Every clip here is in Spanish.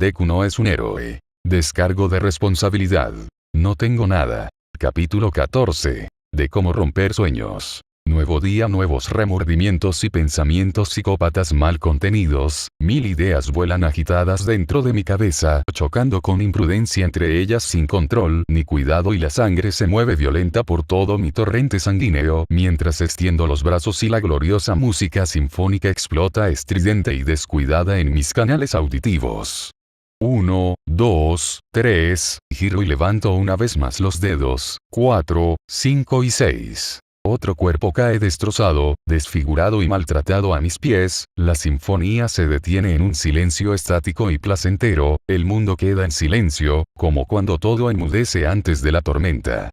Deku no es un héroe. Descargo de responsabilidad. No tengo nada. Capítulo 14. De cómo romper sueños. Nuevo día, nuevos remordimientos y pensamientos psicópatas mal contenidos, 1000 ideas vuelan agitadas dentro de mi cabeza, chocando con imprudencia entre ellas sin control ni cuidado, y la sangre se mueve violenta por todo mi torrente sanguíneo, mientras extiendo los brazos y la gloriosa música sinfónica explota estridente y descuidada en mis canales auditivos. 1, 2, 3, giro y levanto una vez más los dedos, 4, 5 y 6. Otro cuerpo cae destrozado, desfigurado y maltratado a mis pies, la sinfonía se detiene en un silencio estático y placentero, el mundo queda en silencio, como cuando todo enmudece antes de la tormenta.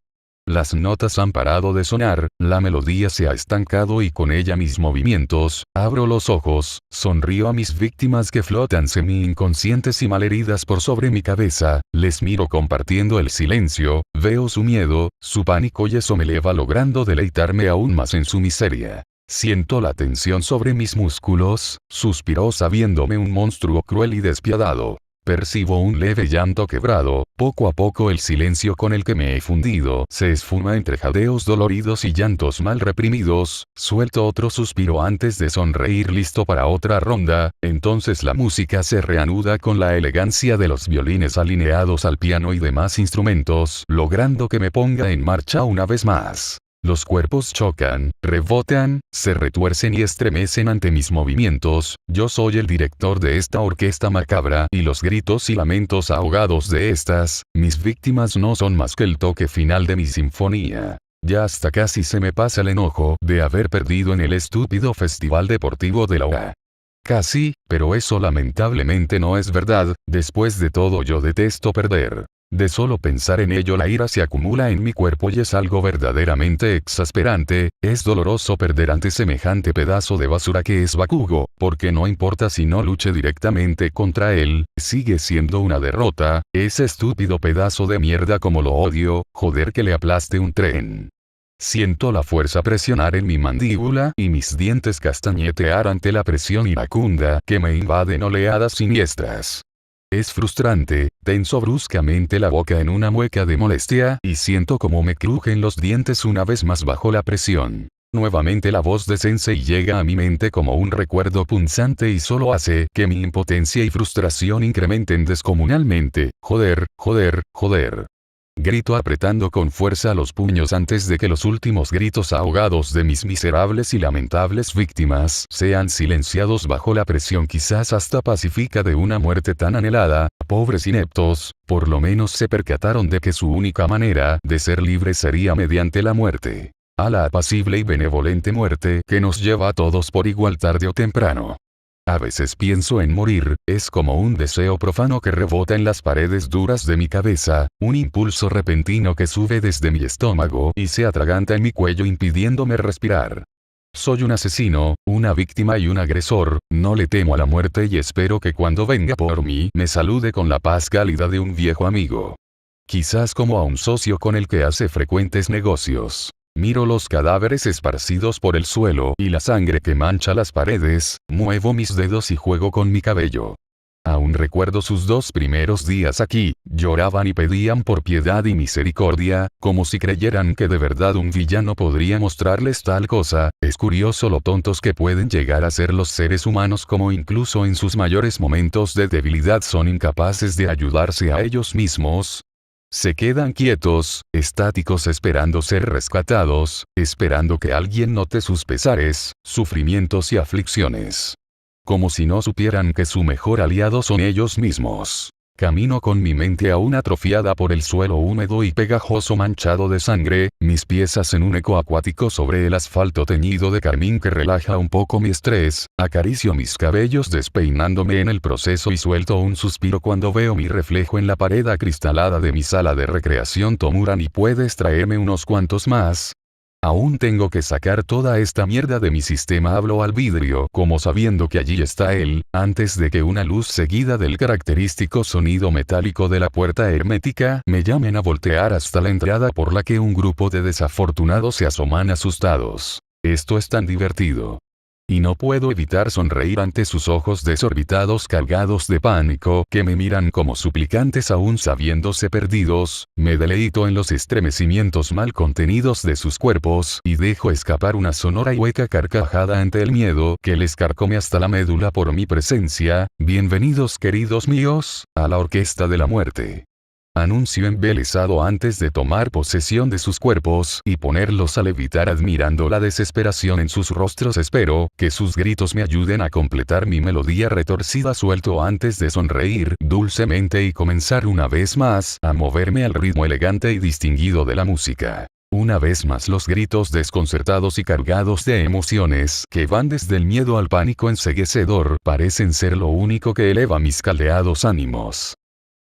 Las notas han parado de sonar, la melodía se ha estancado y con ella mis movimientos. Abro los ojos, sonrío a mis víctimas que flotan semi-inconscientes y malheridas por sobre mi cabeza, les miro compartiendo el silencio, veo su miedo, su pánico y eso me eleva logrando deleitarme aún más en su miseria. Siento la tensión sobre mis músculos, suspiro sabiéndome un monstruo cruel y despiadado. Percibo un leve llanto quebrado, poco a poco el silencio con el que me he fundido se esfuma entre jadeos doloridos y llantos mal reprimidos, suelto otro suspiro antes de sonreír listo para otra ronda, entonces la música se reanuda con la elegancia de los violines alineados al piano y demás instrumentos, logrando que me ponga en marcha una vez más. Los cuerpos chocan, rebotan, se retuercen y estremecen ante mis movimientos. Yo soy el director de esta orquesta macabra y los gritos y lamentos ahogados de estas, mis víctimas no son más que el toque final de mi sinfonía. Ya hasta casi se me pasa el enojo de haber perdido en el estúpido festival deportivo de la UA. Casi, pero eso lamentablemente no es verdad, después de todo yo detesto perder. De solo pensar en ello la ira se acumula en mi cuerpo y es algo verdaderamente exasperante, es doloroso perder ante semejante pedazo de basura que es Bakugo, porque no importa si no luche directamente contra él, sigue siendo una derrota, ese estúpido pedazo de mierda como lo odio, joder que le aplaste un tren. Siento la fuerza presionar en mi mandíbula y mis dientes castañetear ante la presión iracunda que me invaden oleadas siniestras. Es frustrante, tenso bruscamente la boca en una mueca de molestia y siento como me crujen los dientes una vez más bajo la presión. Nuevamente la voz de Sensei llega a mi mente como un recuerdo punzante y solo hace que mi impotencia y frustración incrementen descomunalmente. Joder, joder, joder. Grito apretando con fuerza los puños antes de que los últimos gritos ahogados de mis miserables y lamentables víctimas sean silenciados bajo la presión quizás hasta pacífica de una muerte tan anhelada. Pobres ineptos, por lo menos se percataron de que su única manera de ser libres sería mediante la muerte. A la apacible y benevolente muerte que nos lleva a todos por igual tarde o temprano. A veces pienso en morir, es como un deseo profano que rebota en las paredes duras de mi cabeza, un impulso repentino que sube desde mi estómago y se atraganta en mi cuello impidiéndome respirar. Soy un asesino, una víctima y un agresor, no le temo a la muerte y espero que cuando venga por mí me salude con la paz cálida de un viejo amigo. Quizás como a un socio con el que hace frecuentes negocios. Miro los cadáveres esparcidos por el suelo y la sangre que mancha las paredes, muevo mis dedos y juego con mi cabello. Aún recuerdo sus 2 primeros días aquí, lloraban y pedían por piedad y misericordia, como si creyeran que de verdad un villano podría mostrarles tal cosa. Es curioso lo tontos que pueden llegar a ser los seres humanos, como incluso en sus mayores momentos de debilidad son incapaces de ayudarse a ellos mismos. Se quedan quietos, estáticos esperando ser rescatados, esperando que alguien note sus pesares, sufrimientos y aflicciones. Como si no supieran que su mejor aliado son ellos mismos. Camino con mi mente aún atrofiada por el suelo húmedo y pegajoso manchado de sangre, mis pies hacen un eco acuático sobre el asfalto teñido de carmín que relaja un poco mi estrés, acaricio mis cabellos despeinándome en el proceso y suelto un suspiro cuando veo mi reflejo en la pared acristalada de mi sala de recreación Tomuran y puedes traerme unos cuantos más. Aún tengo que sacar toda esta mierda de mi sistema. Hablo al vidrio como sabiendo que allí está él, antes de que una luz seguida del característico sonido metálico de la puerta hermética me llamen a voltear hasta la entrada por la que un grupo de desafortunados se asoman asustados. Esto es tan divertido. Y no puedo evitar sonreír ante sus ojos desorbitados cargados de pánico que me miran como suplicantes aún sabiéndose perdidos, me deleito en los estremecimientos mal contenidos de sus cuerpos y dejo escapar una sonora y hueca carcajada ante el miedo que les carcome hasta la médula por mi presencia. Bienvenidos queridos míos, a la orquesta de la muerte. Anuncio embelesado antes de tomar posesión de sus cuerpos y ponerlos a levitar admirando la desesperación en sus rostros. Espero que sus gritos me ayuden a completar mi melodía retorcida. Suelto antes de sonreír dulcemente y comenzar una vez más a moverme al ritmo elegante y distinguido de la música. Una vez más los gritos desconcertados y cargados de emociones que van desde el miedo al pánico enceguecedor parecen ser lo único que eleva mis caldeados ánimos.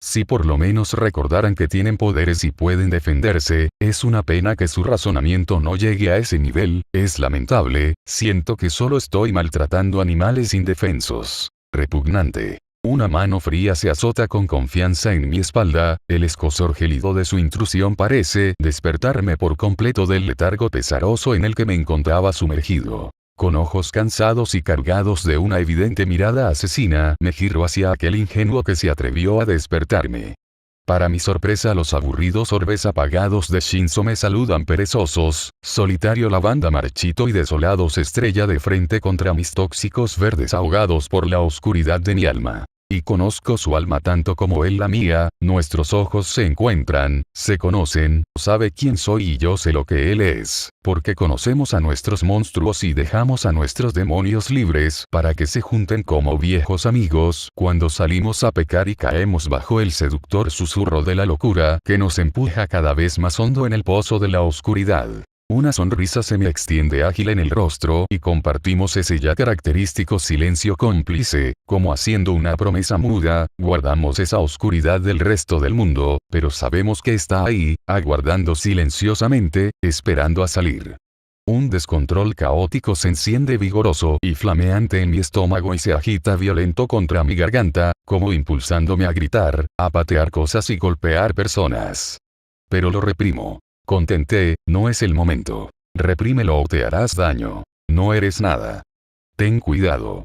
Si por lo menos recordaran que tienen poderes y pueden defenderse, es una pena que su razonamiento no llegue a ese nivel, es lamentable, siento que solo estoy maltratando animales indefensos. Repugnante. Una mano fría se azota con confianza en mi espalda, el escozor gélido de su intrusión parece despertarme por completo del letargo pesaroso en el que me encontraba sumergido. Con ojos cansados y cargados de una evidente mirada asesina, me giro hacia aquel ingenuo que se atrevió a despertarme. Para mi sorpresa los aburridos orbes apagados de Shinzo me saludan perezosos, solitario lavanda marchito y desolado se estrella de frente contra mis tóxicos verdes ahogados por la oscuridad de mi alma. Y conozco su alma tanto como él la mía, nuestros ojos se encuentran, se conocen, sabe quién soy y yo sé lo que él es, porque conocemos a nuestros monstruos y dejamos a nuestros demonios libres para que se junten como viejos amigos cuando salimos a pecar y caemos bajo el seductor susurro de la locura que nos empuja cada vez más hondo en el pozo de la oscuridad. Una sonrisa se me extiende ágil en el rostro y compartimos ese ya característico silencio cómplice, como haciendo una promesa muda, guardamos esa oscuridad del resto del mundo, pero sabemos que está ahí, aguardando silenciosamente, esperando a salir. Un descontrol caótico se enciende vigoroso y flameante en mi estómago y se agita violento contra mi garganta, como impulsándome a gritar, a patear cosas y golpear personas. Pero lo reprimo. Contenté, no es el momento. Reprímelo o te harás daño. No eres nada. Ten cuidado.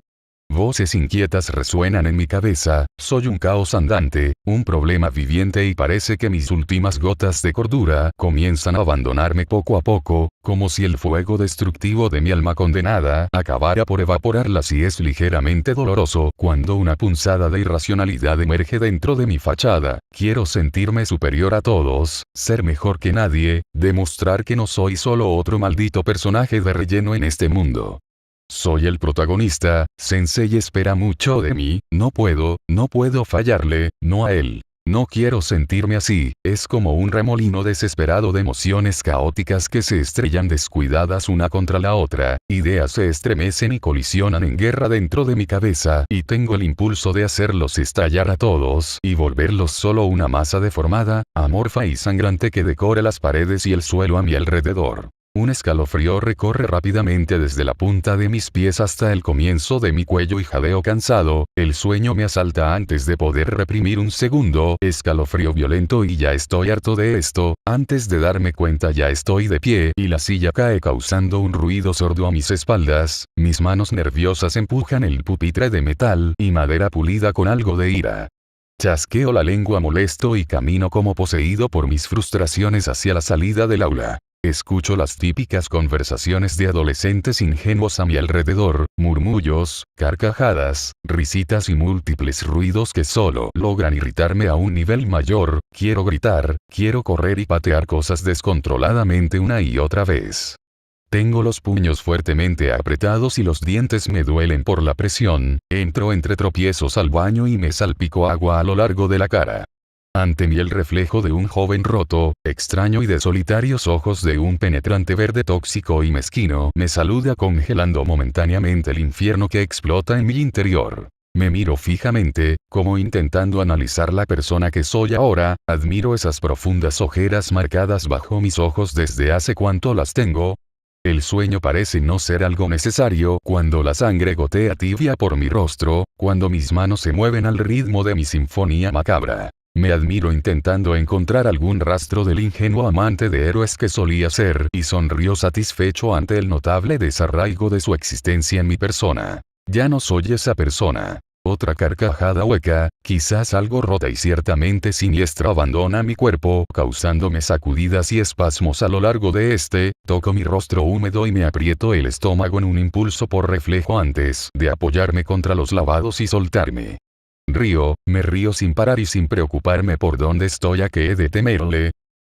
Voces inquietas resuenan en mi cabeza, soy un caos andante, un problema viviente y parece que mis últimas gotas de cordura comienzan a abandonarme poco a poco, como si el fuego destructivo de mi alma condenada acabara por evaporarlas y es ligeramente doloroso cuando una punzada de irracionalidad emerge dentro de mi fachada. Quiero sentirme superior a todos, ser mejor que nadie, demostrar que no soy solo otro maldito personaje de relleno en este mundo. Soy el protagonista, Sensei espera mucho de mí, no puedo fallarle, no a él. No quiero sentirme así, es como un remolino desesperado de emociones caóticas que se estrellan descuidadas una contra la otra, ideas se estremecen y colisionan en guerra dentro de mi cabeza y tengo el impulso de hacerlos estallar a todos y volverlos solo una masa deformada, amorfa y sangrante que decora las paredes y el suelo a mi alrededor. Un escalofrío recorre rápidamente desde la punta de mis pies hasta el comienzo de mi cuello y jadeo cansado, el sueño me asalta antes de poder reprimir un segundo, escalofrío violento y ya estoy harto de esto, antes de darme cuenta ya estoy de pie y la silla cae causando un ruido sordo a mis espaldas, mis manos nerviosas empujan el pupitre de metal y madera pulida con algo de ira. Chasqueo la lengua molesto y camino como poseído por mis frustraciones hacia la salida del aula. Escucho las típicas conversaciones de adolescentes ingenuos a mi alrededor, murmullos, carcajadas, risitas y múltiples ruidos que solo logran irritarme a un nivel mayor. Quiero gritar, quiero correr y patear cosas descontroladamente una y otra vez. Tengo los puños fuertemente apretados y los dientes me duelen por la presión, entro entre tropiezos al baño y me salpico agua a lo largo de la cara. Ante mí el reflejo de un joven roto, extraño y de solitarios ojos de un penetrante verde tóxico y mezquino me saluda congelando momentáneamente el infierno que explota en mi interior. Me miro fijamente, como intentando analizar la persona que soy ahora, admiro esas profundas ojeras marcadas bajo mis ojos desde hace cuánto las tengo. El sueño parece no ser algo necesario cuando la sangre gotea tibia por mi rostro, cuando mis manos se mueven al ritmo de mi sinfonía macabra. Me admiro intentando encontrar algún rastro del ingenuo amante de héroes que solía ser y sonrió satisfecho ante el notable desarraigo de su existencia en mi persona. Ya no soy esa persona. Otra carcajada hueca, quizás algo rota y ciertamente siniestra abandona mi cuerpo, causándome sacudidas y espasmos a lo largo de este, toco mi rostro húmedo y me aprieto el estómago en un impulso por reflejo antes de apoyarme contra los lavados y soltarme. Me río sin parar y sin preocuparme por dónde estoy a qué he de temerle.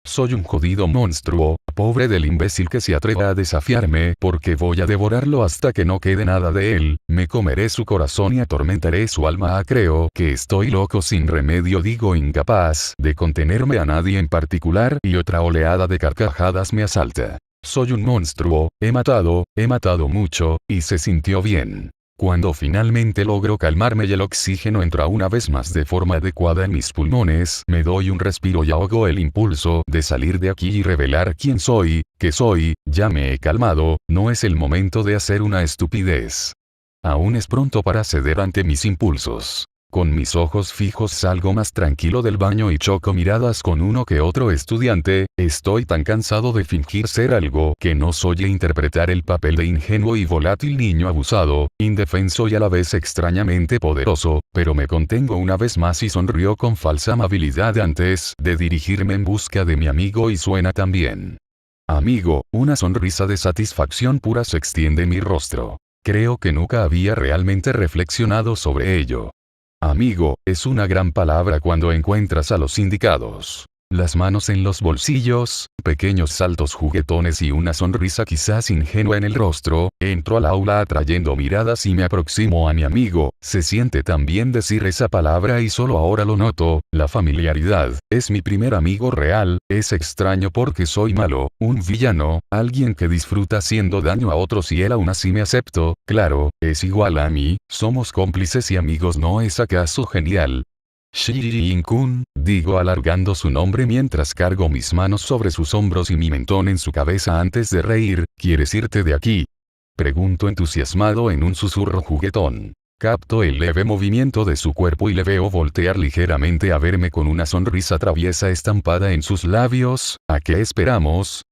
Soy un jodido monstruo, pobre del imbécil que se atreva a desafiarme, porque voy a devorarlo hasta que no quede nada de él, me comeré su corazón y atormentaré su alma. Creo que estoy loco sin remedio, digo, incapaz de contenerme a nadie en particular, y otra oleada de carcajadas me asalta. Soy un monstruo, he matado mucho, y se sintió bien. Cuando finalmente logro calmarme y el oxígeno entra una vez más de forma adecuada en mis pulmones, me doy un respiro y ahogo el impulso de salir de aquí y revelar quién soy, qué soy. Ya me he calmado, no es el momento de hacer una estupidez. Aún es pronto para ceder ante mis impulsos. Con mis ojos fijos salgo más tranquilo del baño y choco miradas con uno que otro estudiante. Estoy tan cansado de fingir ser algo que no soy e interpretar el papel de ingenuo y volátil niño abusado, indefenso y a la vez extrañamente poderoso, pero me contengo una vez más y sonrío con falsa amabilidad antes de dirigirme en busca de mi amigo y suena también. Amigo, una sonrisa de satisfacción pura se extiende en mi rostro. Creo que nunca había realmente reflexionado sobre ello. Amigo, es una gran palabra cuando encuentras a los indicados. Las manos en los bolsillos, pequeños saltos juguetones y una sonrisa quizás ingenua en el rostro, entro al aula atrayendo miradas y me aproximo a mi amigo. Se siente tan bien decir esa palabra y solo ahora lo noto, la familiaridad. Es mi primer amigo real, es extraño porque soy malo, un villano, alguien que disfruta haciendo daño a otros y él aún así me aceptó. Claro, es igual a mí, somos cómplices y amigos, ¿no es acaso genial? Shirin-kun, digo alargando su nombre mientras cargo mis manos sobre sus hombros y mi mentón en su cabeza antes de reír. ¿Quieres irte de aquí? Pregunto entusiasmado en un susurro juguetón. Capto el leve movimiento de su cuerpo y le veo voltear ligeramente a verme con una sonrisa traviesa estampada en sus labios. ¿A qué esperamos?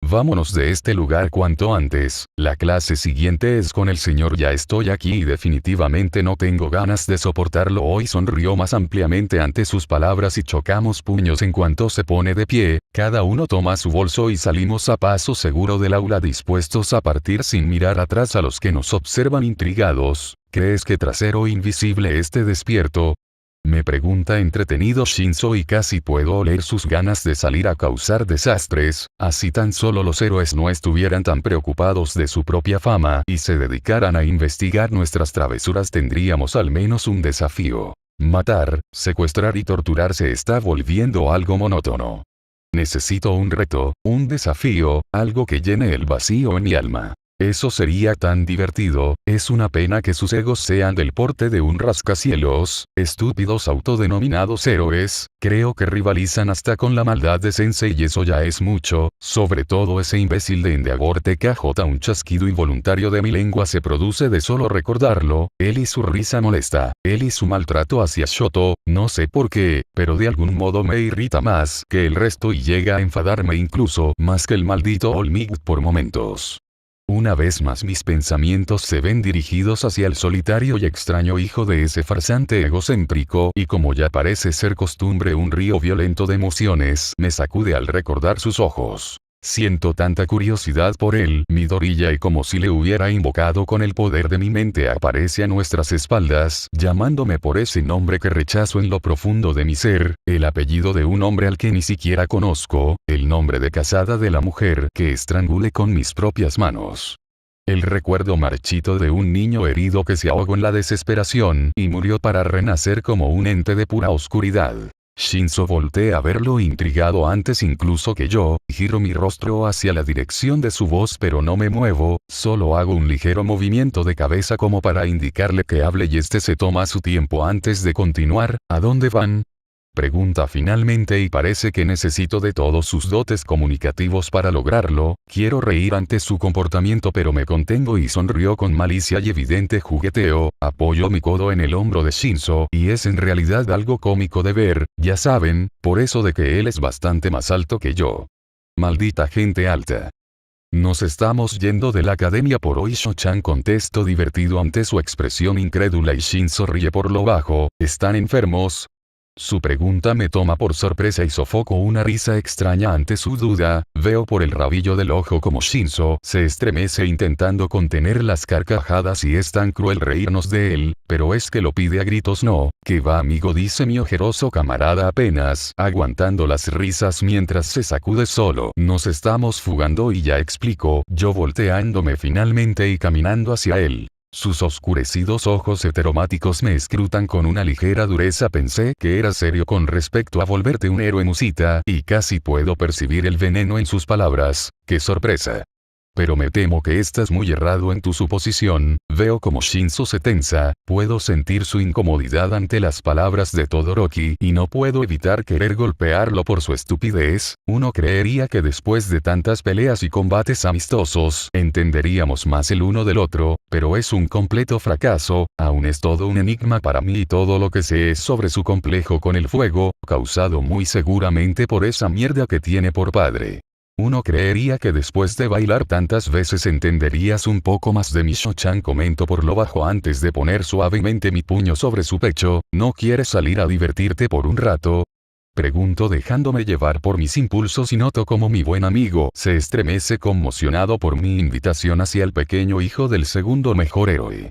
Vámonos de este lugar cuanto antes, la clase siguiente es con el señor. Ya estoy aquí y definitivamente no tengo ganas de soportarlo hoy. Sonrió más ampliamente ante sus palabras y chocamos puños en cuanto se pone de pie. Cada uno toma su bolso y salimos a paso seguro del aula, dispuestos a partir sin mirar atrás a los que nos observan intrigados. ¿Crees que trasero invisible esté despierto? Me pregunta entretenido Shinzo y casi puedo oler sus ganas de salir a causar desastres. Así tan solo los héroes no estuvieran tan preocupados de su propia fama y se dedicaran a investigar nuestras travesuras, tendríamos al menos un desafío. Matar, secuestrar y torturar se está volviendo algo monótono. Necesito un reto, un desafío, algo que llene el vacío en mi alma. Eso sería tan divertido. Es una pena que sus egos sean del porte de un rascacielos. Estúpidos autodenominados héroes, creo que rivalizan hasta con la maldad de Sensei y eso ya es mucho, sobre todo ese imbécil de Endeavor TKJ. Un chasquido involuntario de mi lengua se produce de solo recordarlo, él y su risa molesta, él y su maltrato hacia Shoto, no sé por qué, pero de algún modo me irrita más que el resto y llega a enfadarme incluso más que el maldito All Might por momentos. Una vez más mis pensamientos se ven dirigidos hacia el solitario y extraño hijo de ese farsante egocéntrico y como ya parece ser costumbre un río violento de emociones me sacude al recordar sus ojos. Siento tanta curiosidad por él, Midoriya, y como si le hubiera invocado con el poder de mi mente aparece a nuestras espaldas, llamándome por ese nombre que rechazo en lo profundo de mi ser, el apellido de un hombre al que ni siquiera conozco, el nombre de casada de la mujer que estrangulé con mis propias manos. El recuerdo marchito de un niño herido que se ahogó en la desesperación y murió para renacer como un ente de pura oscuridad. Shinzo voltea a verlo intrigado antes incluso que yo, giro mi rostro hacia la dirección de su voz pero no me muevo, solo hago un ligero movimiento de cabeza como para indicarle que hable y este se toma su tiempo antes de continuar. ¿A dónde van? Pregunta finalmente y parece que necesito de todos sus dotes comunicativos para lograrlo. Quiero reír ante su comportamiento pero me contengo y sonrío con malicia y evidente jugueteo. Apoyo mi codo en el hombro de Shinzo y es en realidad algo cómico de ver, ya saben, por eso de que él es bastante más alto que yo. Maldita gente alta. Nos estamos yendo de la academia por hoy. Sho-chan contesto divertido ante su expresión incrédula y Shinzo ríe por lo bajo. ¿Están enfermos? Su pregunta me toma por sorpresa y sofoco una risa extraña ante su duda. Veo por el rabillo del ojo como Shinzo se estremece intentando contener las carcajadas y es tan cruel reírnos de él, pero es que lo pide a gritos. No, que va amigo, dice mi ojeroso camarada apenas aguantando las risas mientras se sacude solo. Nos estamos fugando y ya explico, yo volteándome finalmente y caminando hacia él. Sus oscurecidos ojos heteromáticos me escrutan con una ligera dureza. Pensé que era serio con respecto a volverte un héroe musita, y casi puedo percibir el veneno en sus palabras. ¡Qué sorpresa! Pero me temo que estás muy errado en tu suposición. Veo como Shinzo se tensa, puedo sentir su incomodidad ante las palabras de Todoroki y no puedo evitar querer golpearlo por su estupidez. Uno creería que después de tantas peleas y combates amistosos, entenderíamos más el uno del otro, pero es un completo fracaso. Aún es todo un enigma para mí y todo lo que sé es sobre su complejo con el fuego, causado muy seguramente por esa mierda que tiene por padre. Uno creería que después de bailar tantas veces entenderías un poco más de mi. Sho-chan comento por lo bajo antes de poner suavemente mi puño sobre su pecho. ¿No quieres salir a divertirte por un rato? Pregunto dejándome llevar por mis impulsos y noto como mi buen amigo se estremece conmocionado por mi invitación hacia el pequeño hijo del segundo mejor héroe.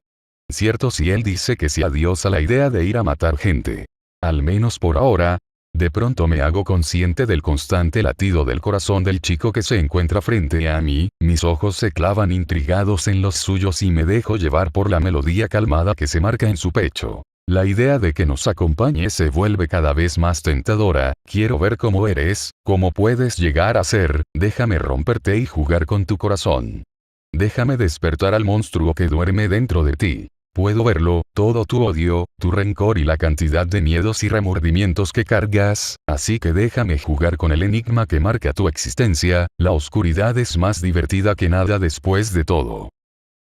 Cierto, si él dice que sí adiós a la idea de ir a matar gente. Al menos por ahora. De pronto me hago consciente del constante latido del corazón del chico que se encuentra frente a mí, mis ojos se clavan intrigados en los suyos y me dejo llevar por la melodía calmada que se marca en su pecho. La idea de que nos acompañe se vuelve cada vez más tentadora. Quiero ver cómo eres, cómo puedes llegar a ser, déjame romperte y jugar con tu corazón. Déjame despertar al monstruo que duerme dentro de ti. Puedo verlo, todo tu odio, tu rencor y la cantidad de miedos y remordimientos que cargas, así que déjame jugar con el enigma que marca tu existencia. La oscuridad es más divertida que nada después de todo.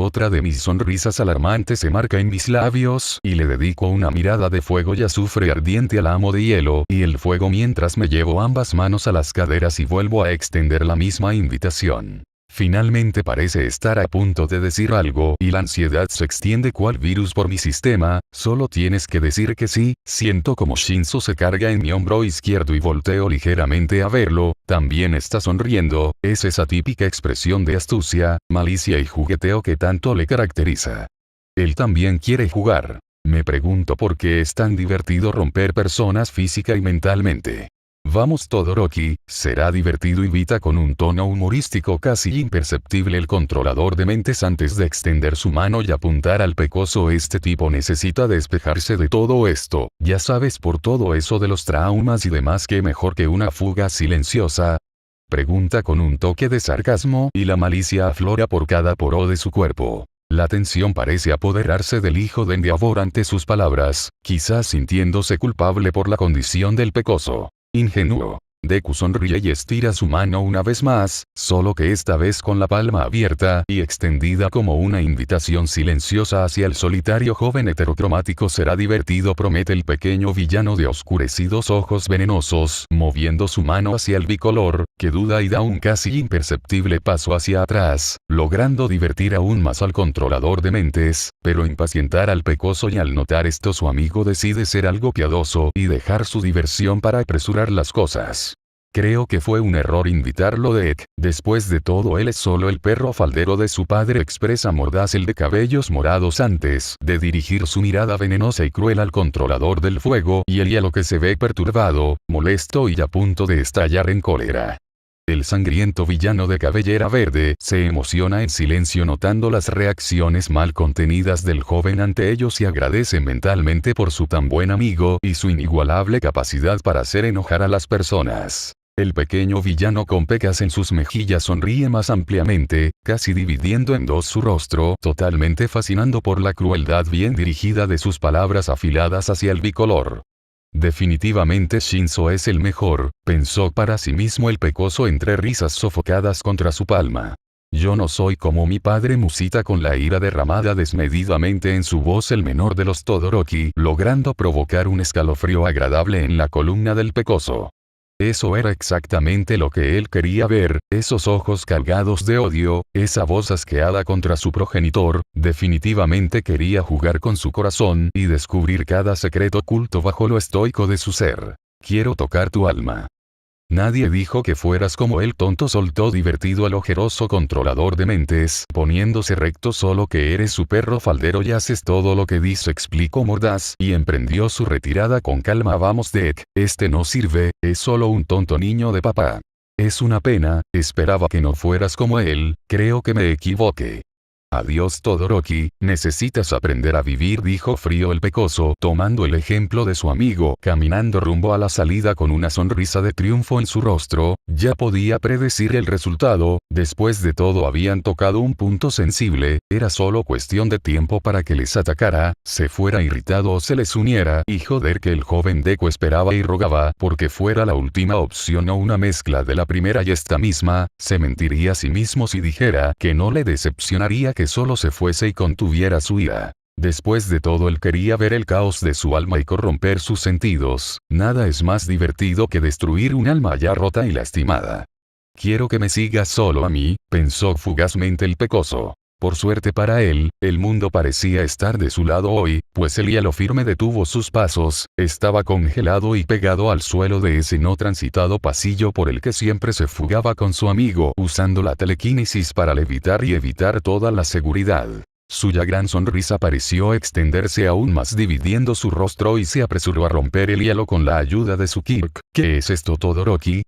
Otra de mis sonrisas alarmantes se marca en mis labios y le dedico una mirada de fuego y azufre ardiente al amo de hielo y el fuego mientras me llevo ambas manos a las caderas y vuelvo a extender la misma invitación. Finalmente parece estar a punto de decir algo y la ansiedad se extiende cual virus por mi sistema. Solo tienes que decir que sí. Siento como Shinzo se carga en mi hombro izquierdo y volteo ligeramente a verlo. También está sonriendo. Es esa típica expresión de astucia, malicia y jugueteo que tanto le caracteriza. Él también quiere jugar. Me pregunto por qué es tan divertido romper personas física y mentalmente. Vamos Todoroki, será divertido, invita con un tono humorístico casi imperceptible el controlador de mentes antes de extender su mano y apuntar al pecoso. Este tipo necesita despejarse de todo esto, ya sabes, por todo eso de los traumas y demás. ¿Qué mejor que una fuga silenciosa? Pregunta con un toque de sarcasmo y la malicia aflora por cada poro de su cuerpo. La tensión parece apoderarse del hijo de Endeavor ante sus palabras, quizás sintiéndose culpable por la condición del pecoso. Ingenuo. Deku sonríe y estira su mano una vez más, solo que esta vez con la palma abierta y extendida como una invitación silenciosa hacia el solitario joven heterocromático. Será divertido, promete el pequeño villano de oscurecidos ojos venenosos, moviendo su mano hacia el bicolor, que duda y da un casi imperceptible paso hacia atrás, logrando divertir aún más al controlador de mentes, pero impacientar al pecoso, y al notar esto su amigo decide ser algo piadoso y dejar su diversión para apresurar las cosas. Creo que fue un error invitarlo de Ek. Después de todo él es solo el perro faldero de su padre, expresa mordaz el de cabellos morados antes de dirigir su mirada venenosa y cruel al controlador del fuego y el hielo, que se ve perturbado, molesto y a punto de estallar en cólera. El sangriento villano de cabellera verde se emociona en silencio notando las reacciones mal contenidas del joven ante ellos y agradece mentalmente por su tan buen amigo y su inigualable capacidad para hacer enojar a las personas. El pequeño villano con pecas en sus mejillas sonríe más ampliamente, casi dividiendo en dos su rostro, totalmente fascinado por la crueldad bien dirigida de sus palabras afiladas hacia el bicolor. Definitivamente Shinzo es el mejor, pensó para sí mismo el pecoso entre risas sofocadas contra su palma. Yo no soy como mi padre, musita con la ira derramada desmedidamente en su voz el menor de los Todoroki, logrando provocar un escalofrío agradable en la columna del pecoso. Eso era exactamente lo que él quería ver, esos ojos cargados de odio, esa voz asqueada contra su progenitor, definitivamente quería jugar con su corazón y descubrir cada secreto oculto bajo lo estoico de su ser. Quiero tocar tu alma. Nadie dijo que fueras como él, tonto, soltó divertido al ojeroso controlador de mentes, poniéndose recto, solo que eres su perro faldero y haces todo lo que dice, explicó mordaz, y emprendió su retirada con calma. Vamos Deck, este no sirve, es solo un tonto niño de papá. Es una pena, esperaba que no fueras como él, creo que me equivoqué. Adiós Todoroki, necesitas aprender a vivir, dijo frío el pecoso, tomando el ejemplo de su amigo, caminando rumbo a la salida con una sonrisa de triunfo en su rostro. Ya podía predecir el resultado, después de todo habían tocado un punto sensible, era solo cuestión de tiempo para que les atacara, se fuera irritado o se les uniera, y joder que el joven Deku esperaba y rogaba porque fuera la última opción o una mezcla de la primera y esta misma, se mentiría a sí mismo si dijera que no le decepcionaría que solo se fuese y contuviera su ira. Después de todo él quería ver el caos de su alma y corromper sus sentidos, nada es más divertido que destruir un alma ya rota y lastimada. Quiero que me sigas solo a mí, pensó fugazmente el pecoso. Por suerte para él, el mundo parecía estar de su lado hoy, pues el hielo firme detuvo sus pasos, estaba congelado y pegado al suelo de ese no transitado pasillo por el que siempre se fugaba con su amigo, usando la telequinesis para levitar y evitar toda la seguridad. Suya gran sonrisa pareció extenderse aún más, dividiendo su rostro, y se apresuró a romper el hielo con la ayuda de su Kirk. ¿Qué es esto, Todoroki?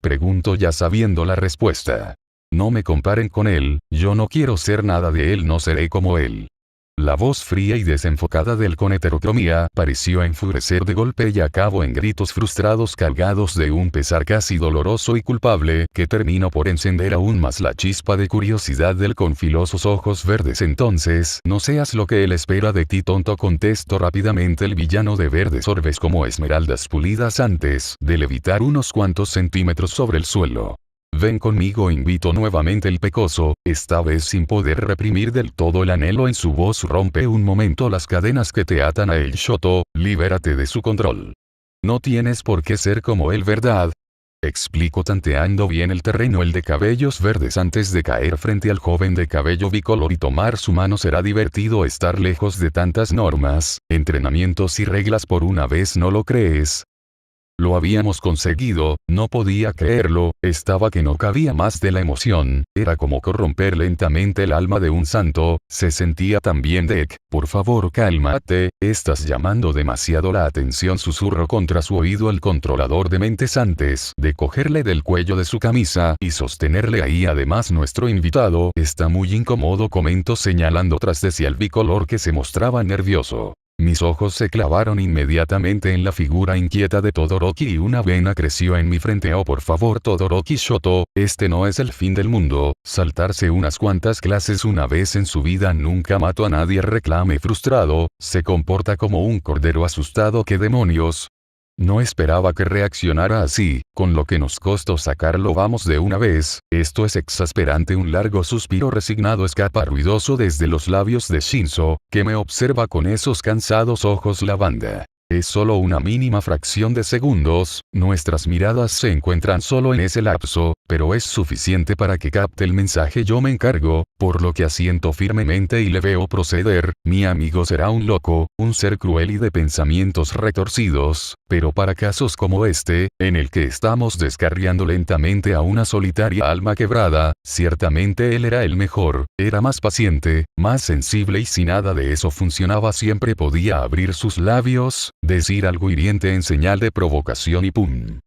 Preguntó ya sabiendo la respuesta. No me comparen con él, yo no quiero ser nada de él, no seré como él. La voz fría y desenfocada del con heterocromía pareció enfurecer de golpe y acabó en gritos frustrados cargados de un pesar casi doloroso y culpable, que terminó por encender aún más la chispa de curiosidad del con filosos ojos verdes. Entonces, no seas lo que él espera de ti, tonto, contestó rápidamente el villano de verdes orbes como esmeraldas pulidas antes de levitar unos cuantos centímetros sobre el suelo. Ven conmigo, invitó nuevamente el pecoso, esta vez sin poder reprimir del todo el anhelo en su voz. Rompe un momento las cadenas que te atan a él, Shoto, libérate de su control. No tienes por qué ser como él, ¿verdad? Explicó tanteando bien el terreno el de cabellos verdes antes de caer frente al joven de cabello bicolor y tomar su mano. Será divertido estar lejos de tantas normas, entrenamientos y reglas por una vez, ¿no lo crees? Lo habíamos conseguido, no podía creerlo, estaba que no cabía más de la emoción, era como corromper lentamente el alma de un santo, se sentía tan bien. Deck, por favor cálmate, estás llamando demasiado la atención, susurró contra su oído el controlador de mentes antes de cogerle del cuello de su camisa y sostenerle ahí. Además nuestro invitado está muy incómodo, comentó señalando tras de sí al bicolor que se mostraba nervioso. Mis ojos se clavaron inmediatamente en la figura inquieta de Todoroki y una vena creció en mi frente. Oh, por favor, Todoroki Shoto, este no es el fin del mundo, saltarse unas cuantas clases una vez en su vida nunca mató a nadie, reclame frustrado, se comporta como un cordero asustado. ¿Qué demonios? No esperaba que reaccionara así, con lo que nos costó sacarlo. Vamos de una vez, esto es exasperante. Un largo suspiro resignado escapa ruidoso desde los labios de Shinzo, que me observa con esos cansados ojos lavanda. Es solo una mínima fracción de segundos, nuestras miradas se encuentran solo en ese lapso, pero es suficiente para que capte el mensaje. Yo me encargo, por lo que asiento firmemente y le veo proceder. Mi amigo será un loco, un ser cruel y de pensamientos retorcidos, pero para casos como este, en el que estamos descarriando lentamente a una solitaria alma quebrada, ciertamente él era el mejor, era más paciente, más sensible, y si nada de eso funcionaba siempre podía abrir sus labios, decir algo hiriente en señal de provocación y ¡pum!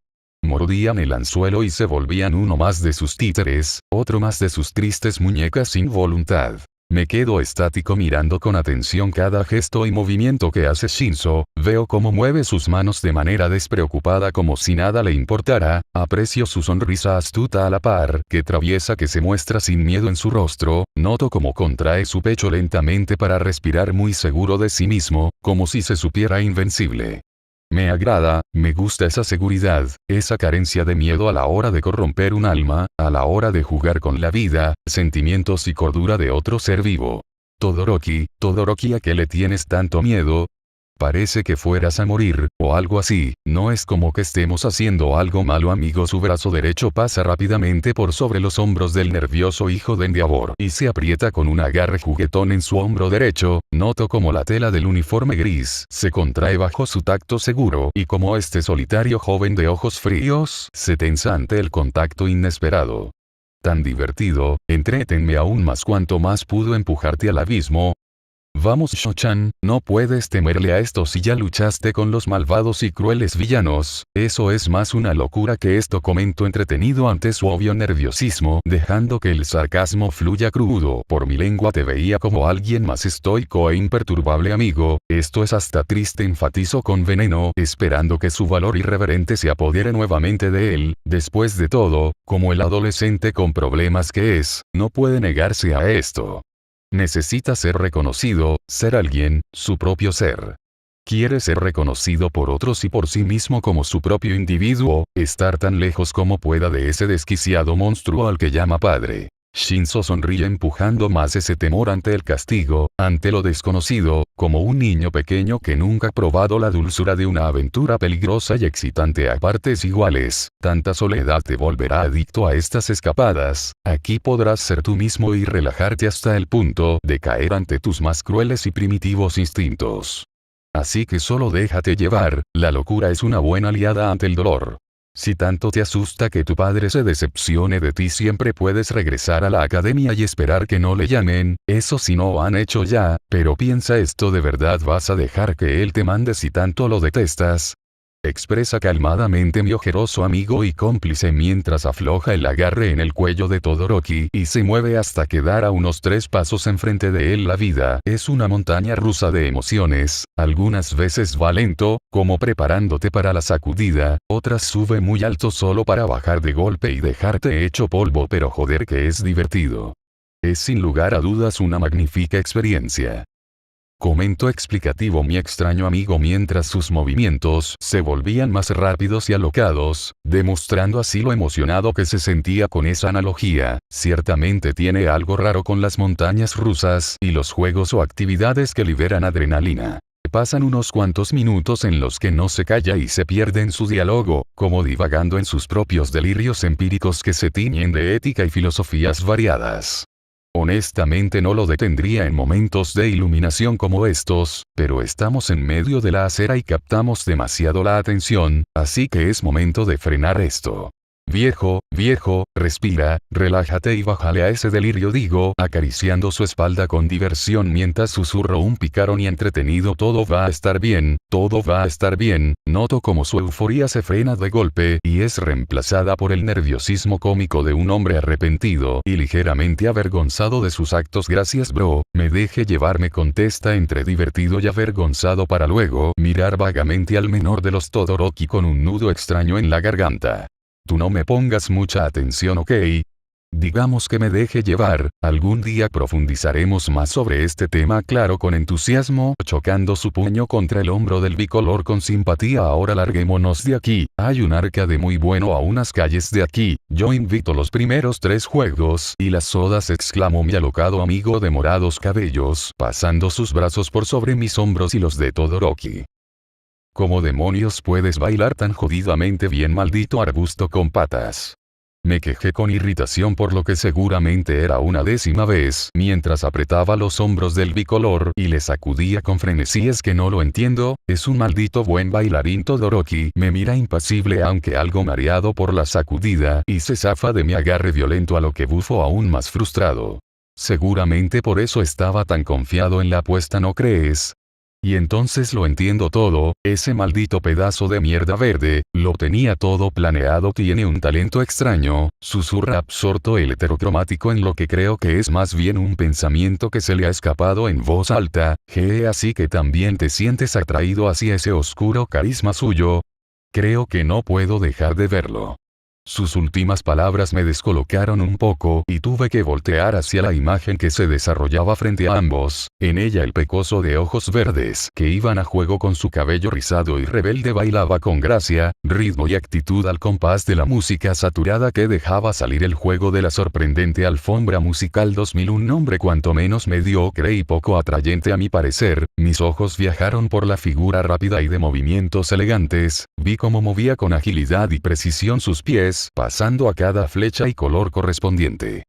Mordían el anzuelo y se volvían uno más de sus títeres, otro más de sus tristes muñecas sin voluntad. Me quedo estático mirando con atención cada gesto y movimiento que hace Shinzo, veo cómo mueve sus manos de manera despreocupada como si nada le importara, aprecio su sonrisa astuta a la par que traviesa que se muestra sin miedo en su rostro, noto cómo contrae su pecho lentamente para respirar muy seguro de sí mismo, como si se supiera invencible. Me agrada, me gusta esa seguridad, esa carencia de miedo a la hora de corromper un alma, a la hora de jugar con la vida, sentimientos y cordura de otro ser vivo. Todoroki, ¿a qué le tienes tanto miedo? Parece que fueras a morir, o algo así, no es como que estemos haciendo algo malo amigo. Su brazo derecho pasa rápidamente por sobre los hombros del nervioso hijo de Endeavor y se aprieta con un agarre juguetón en su hombro derecho. Noto como la tela del uniforme gris se contrae bajo su tacto seguro y como este solitario joven de ojos fríos se tensa ante el contacto inesperado. Tan divertido, entrétenme aún más cuanto más pudo empujarte al abismo. Vamos Sho-chan, no puedes temerle a esto si ya luchaste con los malvados y crueles villanos, eso es más una locura que esto, comentó entretenido ante su obvio nerviosismo, dejando que el sarcasmo fluya crudo por mi lengua. Te veía como alguien más estoico e imperturbable amigo, esto es hasta triste, enfatizó con veneno, esperando que su valor irreverente se apodere nuevamente de él. Después de todo, como el adolescente con problemas que es, no puede negarse a esto. Necesita ser reconocido, ser alguien, su propio ser. Quiere ser reconocido por otros y por sí mismo como su propio individuo, estar tan lejos como pueda de ese desquiciado monstruo al que llama padre. Shinzo sonríe empujando más ese temor ante el castigo, ante lo desconocido, como un niño pequeño que nunca ha probado la dulzura de una aventura peligrosa y excitante a partes iguales. Tanta soledad te volverá adicto a estas escapadas, aquí podrás ser tú mismo y relajarte hasta el punto de caer ante tus más crueles y primitivos instintos. Así que solo déjate llevar, la locura es una buena aliada ante el dolor. Si tanto te asusta que tu padre se decepcione de ti, siempre puedes regresar a la academia y esperar que no le llamen, eso si no han hecho ya, pero piensa esto, ¿de verdad vas a dejar que él te mande si tanto lo detestas? Expresa calmadamente mi ojeroso amigo y cómplice mientras afloja el agarre en el cuello de Todoroki y se mueve hasta quedar a unos 3 pasos enfrente de él. La vida es una montaña rusa de emociones, algunas veces va lento, como preparándote para la sacudida, otras sube muy alto solo para bajar de golpe y dejarte hecho polvo, pero joder que es divertido. Es sin lugar a dudas una magnífica experiencia. Comentó explicativo mi extraño amigo mientras sus movimientos se volvían más rápidos y alocados, demostrando así lo emocionado que se sentía con esa analogía. Ciertamente tiene algo raro con las montañas rusas y los juegos o actividades que liberan adrenalina. Pasan unos cuantos minutos en los que no se calla y se pierde en su diálogo, como divagando en sus propios delirios empíricos que se tiñen de ética y filosofías variadas. Honestamente no lo detendría en momentos de iluminación como estos, pero estamos en medio de la acera y captamos demasiado la atención, así que es momento de frenar esto. Viejo, respira, relájate y bájale a ese delirio, digo, acariciando su espalda con diversión mientras susurro un picarón y entretenido: todo va a estar bien, todo va a estar bien. Noto como su euforía se frena de golpe y es reemplazada por el nerviosismo cómico de un hombre arrepentido y ligeramente avergonzado de sus actos. Gracias bro, me deje llevar, me contesta entre divertido y avergonzado para luego mirar vagamente al menor de los Todoroki con un nudo extraño en la garganta. Tú no me pongas mucha atención, ¿ok? Digamos que me deje llevar, algún día profundizaremos más sobre este tema, claro, con entusiasmo, chocando su puño contra el hombro del bicolor con simpatía. Ahora larguémonos de aquí, hay un arcade muy bueno a unas calles de aquí, yo invito los primeros 3 juegos y las sodas, exclamó mi alocado amigo de morados cabellos, pasando sus brazos por sobre mis hombros y los de Todoroki. ¿Cómo demonios puedes bailar tan jodidamente bien, maldito arbusto con patas? Me quejé con irritación por lo que seguramente era una 10ª vez, mientras apretaba los hombros del bicolor y le sacudía con frenesí. Es que no lo entiendo, es un maldito buen bailarín. Todoroki me mira impasible aunque algo mareado por la sacudida y se zafa de mi agarre violento, a lo que bufo aún más frustrado. Seguramente por eso estaba tan confiado en la apuesta, ¿no crees? Y entonces lo entiendo todo, ese maldito pedazo de mierda verde, lo tenía todo planeado, tiene un talento extraño, susurra absorto el heterocromático en lo que creo que es más bien un pensamiento que se le ha escapado en voz alta. Así que también te sientes atraído hacia ese oscuro carisma suyo. Creo que no puedo dejar de verlo. Sus últimas palabras me descolocaron un poco y tuve que voltear hacia la imagen que se desarrollaba frente a ambos. En ella el pecoso de ojos verdes que iban a juego con su cabello rizado y rebelde bailaba con gracia, ritmo y actitud al compás de la música saturada que dejaba salir el juego de la sorprendente alfombra musical 2000. Un nombre cuanto menos mediocre y poco atrayente a mi parecer. Mis ojos viajaron por la figura rápida y de movimientos elegantes, vi cómo movía con agilidad y precisión sus pies, pasando a cada flecha y color correspondiente.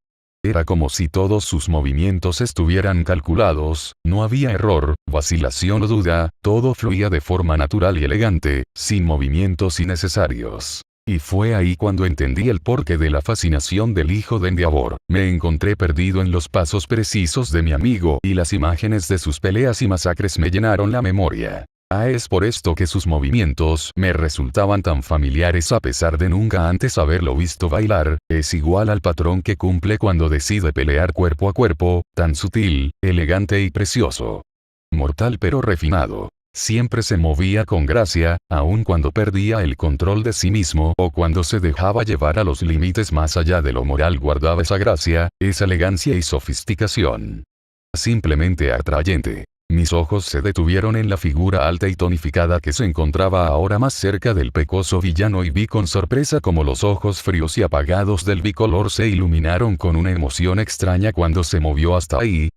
Era como si todos sus movimientos estuvieran calculados, no había error, vacilación o duda, todo fluía de forma natural y elegante, sin movimientos innecesarios. Y fue ahí cuando entendí el porqué de la fascinación del hijo de Endeavor. Me encontré perdido en los pasos precisos de mi amigo y las imágenes de sus peleas y masacres me llenaron la memoria. Es por esto que sus movimientos me resultaban tan familiares a pesar de nunca antes haberlo visto bailar. Es igual al patrón que cumple cuando decide pelear cuerpo a cuerpo, tan sutil, elegante y precioso. Mortal pero refinado. Siempre se movía con gracia, aun cuando perdía el control de sí mismo o cuando se dejaba llevar a los límites más allá de lo moral guardaba esa gracia, esa elegancia y sofisticación. Simplemente atrayente. Mis ojos se detuvieron en la figura alta y tonificada que se encontraba ahora más cerca del pecoso villano y vi con sorpresa como los ojos fríos y apagados del bicolor se iluminaron con una emoción extraña cuando se movió hasta ahí.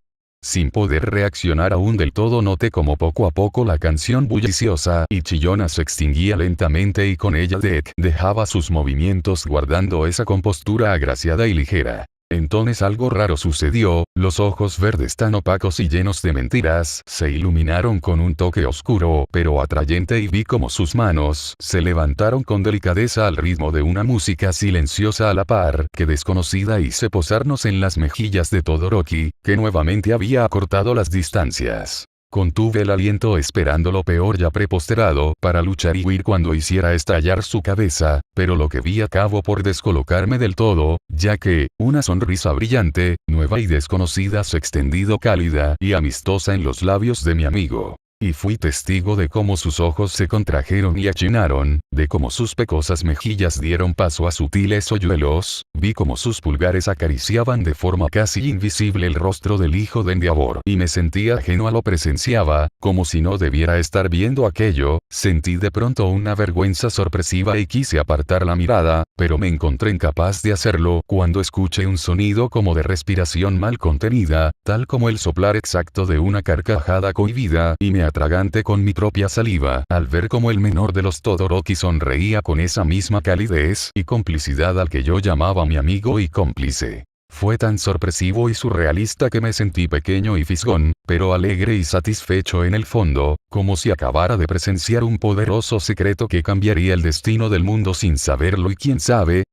Sin poder reaccionar aún del todo noté como poco a poco la canción bulliciosa y chillona se extinguía lentamente y con ella Dek dejaba sus movimientos guardando esa compostura agraciada y ligera. Entonces algo raro sucedió, los ojos verdes tan opacos y llenos de mentiras se iluminaron con un toque oscuro pero atrayente y vi como sus manos se levantaron con delicadeza al ritmo de una música silenciosa a la par que desconocida hice posarnos en las mejillas de Todoroki, que nuevamente había acortado las distancias. Contuve el aliento esperando lo peor ya preposterado para luchar y huir cuando hiciera estallar su cabeza, pero lo que vi acabó por descolocarme del todo, ya que, una sonrisa brillante, nueva y desconocida se extendido cálida y amistosa en los labios de mi amigo. Y fui testigo de cómo sus ojos se contrajeron y achinaron, de cómo sus pecosas mejillas dieron paso a sutiles hoyuelos, vi cómo sus pulgares acariciaban de forma casi invisible el rostro del hijo de Endeavor y me sentí ajeno a lo presenciaba, como si no debiera estar viendo aquello, sentí de pronto una vergüenza sorpresiva y quise apartar la mirada, pero me encontré incapaz de hacerlo cuando escuché un sonido como de respiración mal contenida, tal como el soplar exacto de una carcajada cohibida y me atraganté con mi propia saliva al ver cómo el menor de los Todoroki sonreía con esa misma calidez y complicidad al que yo llamaba mi amigo y cómplice. Fue tan sorpresivo y surrealista que me sentí pequeño y fisgón, pero alegre y satisfecho en el fondo, como si acabara de presenciar un poderoso secreto que cambiaría el destino del mundo sin saberlo y quién sabe,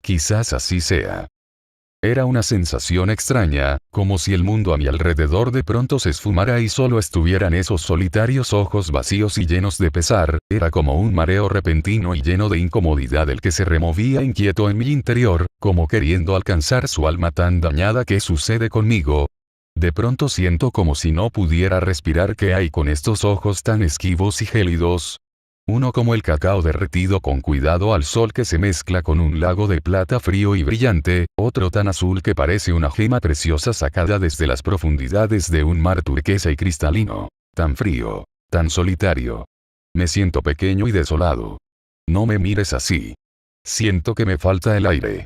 quizás así sea. Era una sensación extraña, como si el mundo a mi alrededor de pronto se esfumara y solo estuvieran esos solitarios ojos vacíos y llenos de pesar, era como un mareo repentino y lleno de incomodidad el que se removía inquieto en mi interior, como queriendo alcanzar su alma tan dañada. ¿Qué sucede conmigo? De pronto siento como si no pudiera respirar. ¿Qué hay con estos ojos tan esquivos y gélidos? Uno como el cacao derretido con cuidado al sol que se mezcla con un lago de plata frío y brillante, otro tan azul que parece una gema preciosa sacada desde las profundidades de un mar turquesa y cristalino, tan frío, tan solitario. Me siento pequeño y desolado. No me mires así. Siento que me falta el aire.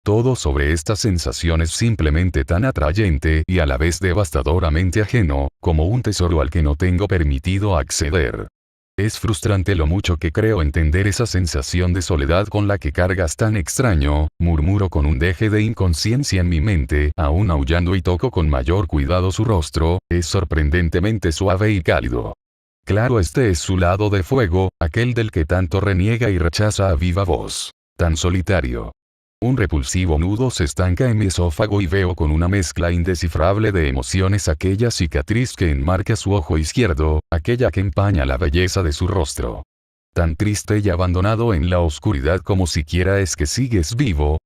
Todo sobre esta sensación es simplemente tan atrayente y a la vez devastadoramente ajeno, como un tesoro al que no tengo permitido acceder. Es frustrante lo mucho que creo entender esa sensación de soledad con la que cargas tan extraño, murmuro con un deje de inconsciencia en mi mente, aún aullando y toco con mayor cuidado su rostro, es sorprendentemente suave y cálido. Claro, este es su lado de fuego, aquel del que tanto reniega y rechaza a viva voz. Tan solitario. Un repulsivo nudo se estanca en mi esófago y veo con una mezcla indescifrable de emociones aquella cicatriz que enmarca su ojo izquierdo, aquella que empaña la belleza de su rostro. Tan triste y abandonado en la oscuridad como siquiera es que sigues vivo.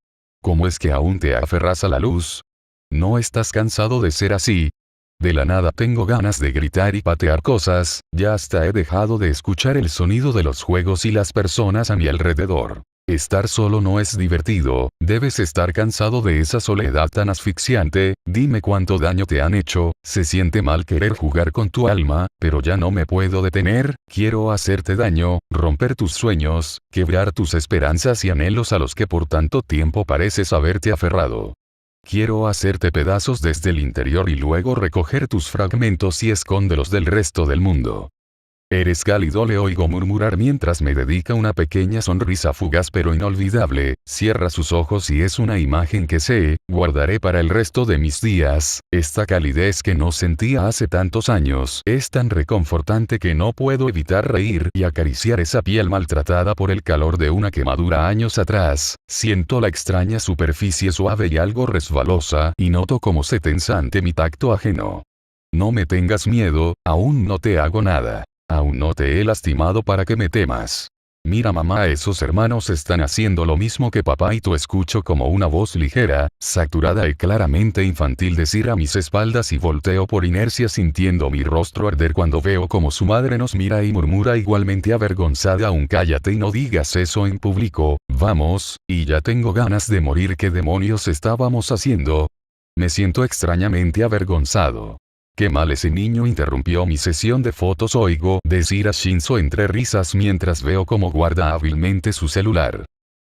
¿Cómo es que aún te aferras a la luz? ¿No estás cansado de ser así? De la nada tengo ganas de gritar y patear cosas, ya hasta he dejado de escuchar el sonido de los juegos y las personas a mi alrededor. Estar solo no es divertido, debes estar cansado de esa soledad tan asfixiante, dime cuánto daño te han hecho, se siente mal querer jugar con tu alma, pero ya no me puedo detener, quiero hacerte daño, romper tus sueños, quebrar tus esperanzas y anhelos a los que por tanto tiempo pareces haberte aferrado. Quiero hacerte pedazos desde el interior y luego recoger tus fragmentos y escóndelos del resto del mundo. Eres cálido, le oigo murmurar mientras me dedica una pequeña sonrisa fugaz pero inolvidable, cierra sus ojos y es una imagen que sé, guardaré para el resto de mis días, esta calidez que no sentía hace tantos años, es tan reconfortante que no puedo evitar reír y acariciar esa piel maltratada por el calor de una quemadura años atrás, siento la extraña superficie suave y algo resbalosa y noto cómo se tensa ante mi tacto ajeno. No me tengas miedo, aún no te hago nada. Aún no te he lastimado para que me temas. Mira mamá, esos hermanos están haciendo lo mismo que papá y tú, escucho como una voz ligera, saturada y claramente infantil decir a mis espaldas y volteo por inercia sintiendo mi rostro arder cuando veo como su madre nos mira y murmura igualmente avergonzada: aún cállate y no digas eso en público, vamos, y ya tengo ganas de morir. ¿Qué demonios estábamos haciendo? Me siento extrañamente avergonzado. Qué mal ese niño, interrumpió mi sesión de fotos, oigo decir a Shinzo entre risas mientras veo cómo guarda hábilmente su celular.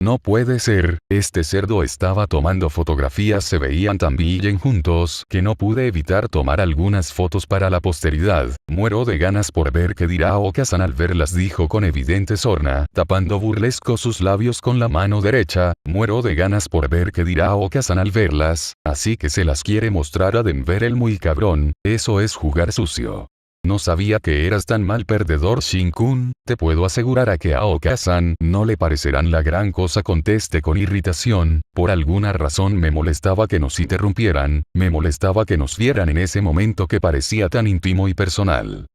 No puede ser, este cerdo estaba tomando fotografías, se veían tan bien juntos que no pude evitar tomar algunas fotos para la posteridad. Muero de ganas por ver qué dirá Aoka-san al verlas, dijo con evidente sorna, tapando burlesco sus labios con la mano derecha. Muero de ganas por ver qué dirá Aoka-san al verlas, así que se las quiere mostrar a Denver el muy cabrón, eso es jugar sucio. No sabía que eras tan mal perdedor, Shin-kun, te puedo asegurar a que a Aoka-san no le parecerán la gran cosa, contesté con irritación. Por alguna razón me molestaba que nos interrumpieran, me molestaba que nos vieran en ese momento que parecía tan íntimo y personal.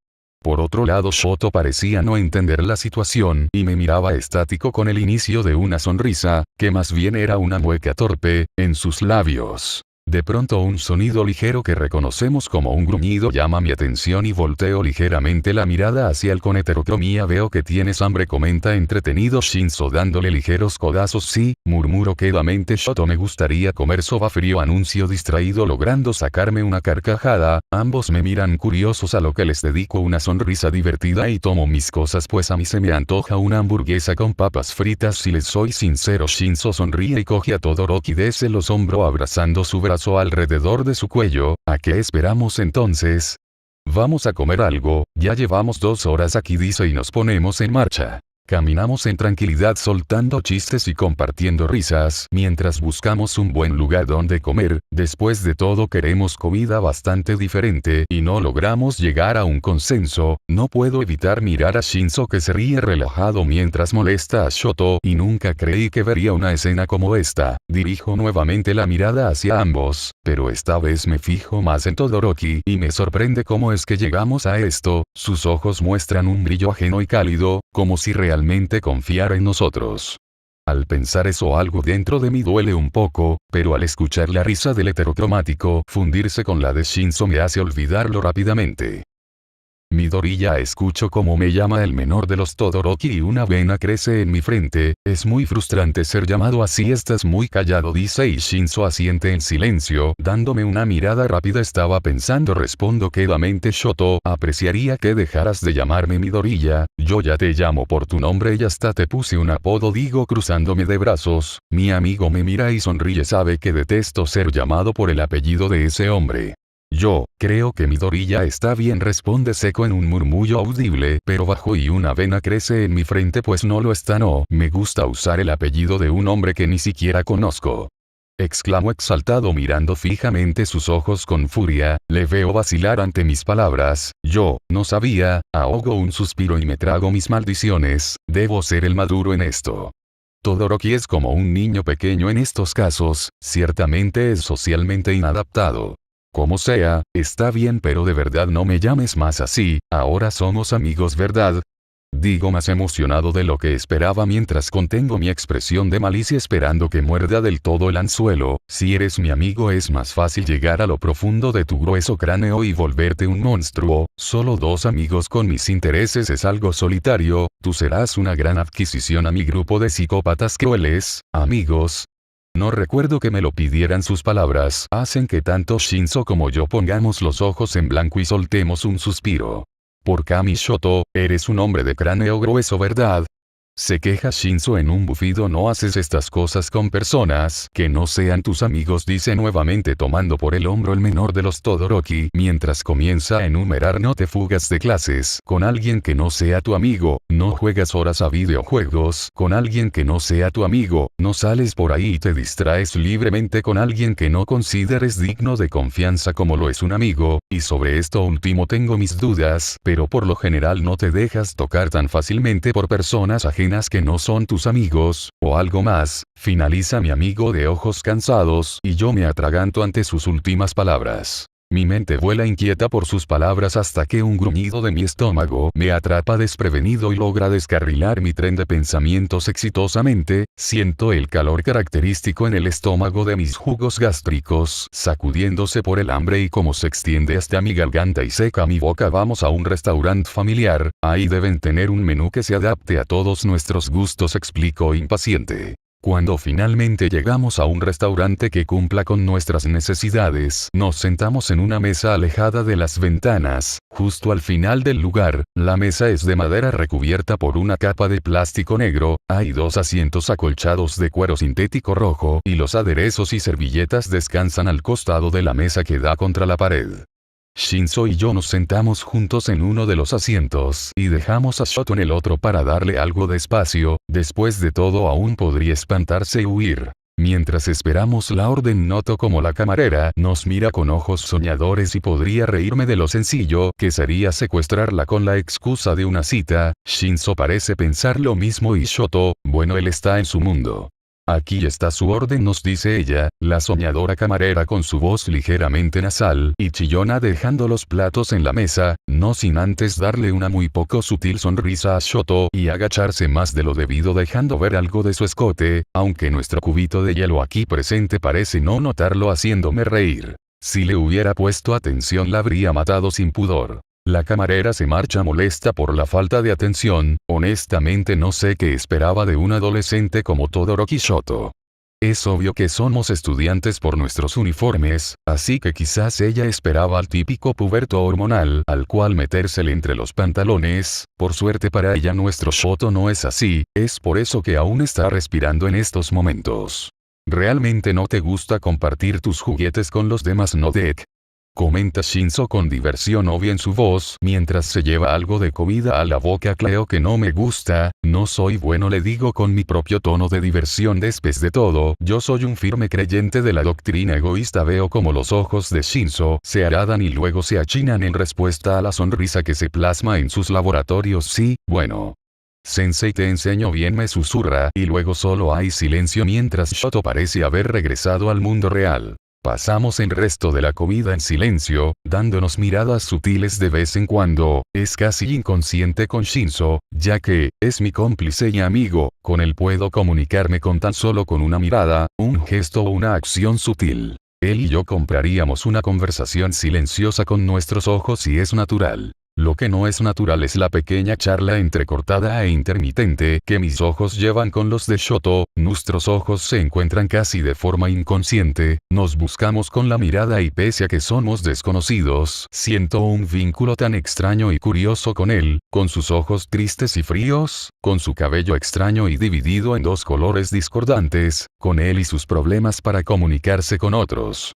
Por otro lado, Shoto parecía no entender la situación y me miraba estático con el inicio de una sonrisa, que más bien era una mueca torpe, en sus labios. De pronto un sonido ligero que reconocemos como un gruñido llama mi atención y volteo ligeramente la mirada hacia el con heterocromía. Veo que tienes hambre, comenta entretenido Shinzo dándole ligeros codazos. Sí, murmuro quedamente. Shoto, me gustaría comer soba frío, anuncio distraído logrando sacarme una carcajada. Ambos me miran curiosos, a lo que les dedico una sonrisa divertida y tomo mis cosas, pues a mí se me antoja una hamburguesa con papas fritas. Si les soy sincero, Shinzo sonríe y coge a Todoroki desde los hombros abrazando su brazo alrededor de su cuello. ¿A qué esperamos entonces? Vamos a comer algo, ya llevamos 2 horas aquí, dice, y nos ponemos en marcha. Caminamos en tranquilidad soltando chistes y compartiendo risas mientras buscamos un buen lugar donde comer. Después de todo queremos comida bastante diferente y no logramos llegar a un consenso. No puedo evitar mirar a Shinzo, que se ríe relajado mientras molesta a Shoto, y nunca creí que vería una escena como esta. Dirijo nuevamente la mirada hacia ambos, pero esta vez me fijo más en Todoroki y me sorprende cómo es que llegamos a esto. Sus ojos muestran un brillo ajeno y cálido, como si realmente confiara en nosotros. Al pensar eso, algo dentro de mí duele un poco, pero al escuchar la risa del heterocromático fundirse con la de Shinzo me hace olvidarlo rápidamente. Midoriya, escucho cómo me llama el menor de los Todoroki y una vena crece en mi frente. Es muy frustrante ser llamado así. Estás muy callado, dice, y Shinzo asiente en silencio, dándome una mirada rápida. Estaba pensando, respondo quedamente. Shoto, apreciaría que dejaras de llamarme Midoriya, yo ya te llamo por tu nombre y hasta te puse un apodo, digo cruzándome de brazos. Mi amigo me mira y sonríe, sabe que detesto ser llamado por el apellido de ese hombre. Yo, creo que Midoriya está bien, responde seco en un murmullo audible pero bajo, y una vena crece en mi frente, pues no lo está. No me gusta usar el apellido de un hombre que ni siquiera conozco. Exclamo exaltado mirando fijamente sus ojos con furia, le veo vacilar ante mis palabras. Yo, no sabía, ahogo un suspiro y me trago mis maldiciones, debo ser el maduro en esto. Todoroki es como un niño pequeño en estos casos, ciertamente es socialmente inadaptado. Como sea, está bien, pero de verdad no me llames más así, ahora somos amigos, ¿verdad? Digo más emocionado de lo que esperaba mientras contengo mi expresión de malicia esperando que muerda del todo el anzuelo. Si eres mi amigo es más fácil llegar a lo profundo de tu grueso cráneo y volverte un monstruo. Solo dos amigos con mis intereses es algo solitario. Tú serás una gran adquisición a mi grupo de psicópatas crueles, amigos. No recuerdo que me lo pidieran, sus palabras hacen que tanto Shinzo como yo pongamos los ojos en blanco y soltemos un suspiro. Por Kami Shoto, eres un hombre de cráneo grueso, ¿verdad? Se queja Shinzo en un bufido. No haces estas cosas con personas que no sean tus amigos, dice nuevamente tomando por el hombro el menor de los Todoroki mientras comienza a enumerar. No te fugas de clases con alguien que no sea tu amigo, no juegas horas a videojuegos con alguien que no sea tu amigo, no sales por ahí y te distraes libremente con alguien que no consideres digno de confianza como lo es un amigo, y sobre esto último tengo mis dudas, pero por lo general no te dejas tocar tan fácilmente por personas ajenas que no son tus amigos, o algo más, finaliza mi amigo de ojos cansados, y yo me atraganto ante sus últimas palabras. Mi mente vuela inquieta por sus palabras hasta que un gruñido de mi estómago me atrapa desprevenido y logra descarrilar mi tren de pensamientos exitosamente. Siento el calor característico en el estómago de mis jugos gástricos sacudiéndose por el hambre y cómo se extiende hasta mi garganta y seca mi boca. Vamos a un restaurante familiar, ahí deben tener un menú que se adapte a todos nuestros gustos, explico impaciente. Cuando finalmente llegamos a un restaurante que cumpla con nuestras necesidades, nos sentamos en una mesa alejada de las ventanas, justo al final del lugar. La mesa es de madera recubierta por una capa de plástico negro, hay dos asientos acolchados de cuero sintético rojo y los aderezos y servilletas descansan al costado de la mesa que da contra la pared. Shinzo y yo nos sentamos juntos en uno de los asientos y dejamos a Shoto en el otro para darle algo de espacio. Después de todo aún podría espantarse y huir. Mientras esperamos la orden noto como la camarera nos mira con ojos soñadores y podría reírme de lo sencillo que sería secuestrarla con la excusa de una cita. Shinzo parece pensar lo mismo y Shoto, bueno, él está en su mundo. Aquí está su orden, nos dice ella, la soñadora camarera con su voz ligeramente nasal y chillona dejando los platos en la mesa, no sin antes darle una muy poco sutil sonrisa a Shoto y agacharse más de lo debido dejando ver algo de su escote, aunque nuestro cubito de hielo aquí presente parece no notarlo haciéndome reír. Si le hubiera puesto atención la habría matado sin pudor. La camarera se marcha molesta por la falta de atención. Honestamente no sé qué esperaba de un adolescente como Todoroki Shoto. Es obvio que somos estudiantes por nuestros uniformes, así que quizás ella esperaba al típico puberto hormonal al cual metérsele entre los pantalones. Por suerte para ella nuestro Shoto no es así, es por eso que aún está respirando en estos momentos. ¿Realmente no te gusta compartir tus juguetes con los demás, no, Dek? Comenta Shinzo con diversión obvia en su voz mientras se lleva algo de comida a la boca. Creo que no me gusta, no soy bueno, le digo con mi propio tono de diversión. Después de todo, yo soy un firme creyente de la doctrina egoísta. Veo como los ojos de Shinzo se aradan y luego se achinan en respuesta a la sonrisa que se plasma en sus laboratorios. Sí, bueno. Sensei, te enseño bien, me susurra, y luego solo hay silencio mientras Shoto parece haber regresado al mundo real. Pasamos el resto de la comida en silencio, dándonos miradas sutiles de vez en cuando. Es casi inconsciente con Shinzo, ya que es mi cómplice y amigo, con él puedo comunicarme con tan solo con una mirada, un gesto o una acción sutil. Él y yo compraríamos una conversación silenciosa con nuestros ojos y es natural. Lo que no es natural es la pequeña charla entrecortada e intermitente que mis ojos llevan con los de Shoto. Nuestros ojos se encuentran casi de forma inconsciente, nos buscamos con la mirada y pese a que somos desconocidos, siento un vínculo tan extraño y curioso con él, con sus ojos tristes y fríos, con su cabello extraño y dividido en dos colores discordantes, con él y sus problemas para comunicarse con otros.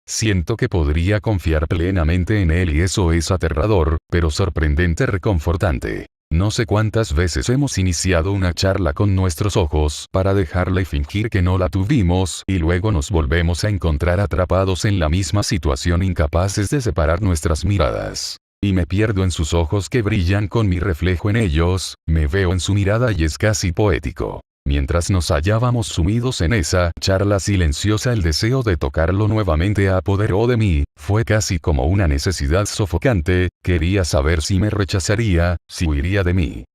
Siento que podría confiar plenamente en él y eso es aterrador, pero sorprendente reconfortante. No sé cuántas veces hemos iniciado una charla con nuestros ojos para dejarla y fingir que no la tuvimos, y luego nos volvemos a encontrar atrapados en la misma situación incapaces de separar nuestras miradas. Y me pierdo en sus ojos que brillan con mi reflejo en ellos, me veo en su mirada y es casi poético. Mientras nos hallábamos sumidos en esa charla silenciosa, el deseo de tocarlo nuevamente apoderó de mí, fue casi como una necesidad sofocante, quería saber si me rechazaría, si huiría de mí.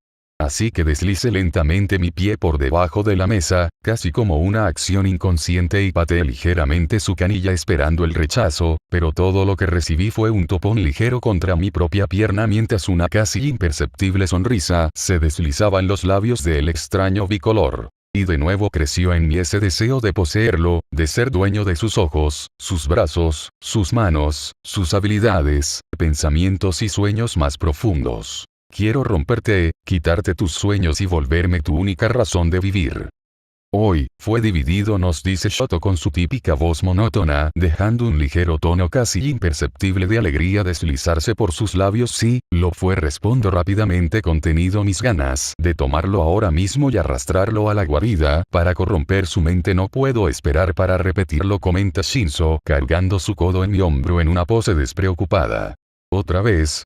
Así que deslicé lentamente mi pie por debajo de la mesa, casi como una acción inconsciente y pateé ligeramente su canilla esperando el rechazo, pero todo lo que recibí fue un topón ligero contra mi propia pierna mientras una casi imperceptible sonrisa se deslizaba en los labios del extraño bicolor. Y de nuevo creció en mí ese deseo de poseerlo, de ser dueño de sus ojos, sus brazos, sus manos, sus habilidades, pensamientos y sueños más profundos. Quiero romperte, quitarte tus sueños y volverme tu única razón de vivir. Hoy, fue dividido, nos dice Shoto con su típica voz monótona, dejando un ligero tono casi imperceptible de alegría deslizarse por sus labios. Sí, lo fue, respondo rápidamente contenido mis ganas de tomarlo ahora mismo y arrastrarlo a la guarida, para corromper su mente. No puedo esperar para repetirlo, comenta Shinzo, cargando su codo en mi hombro en una pose despreocupada. Otra vez.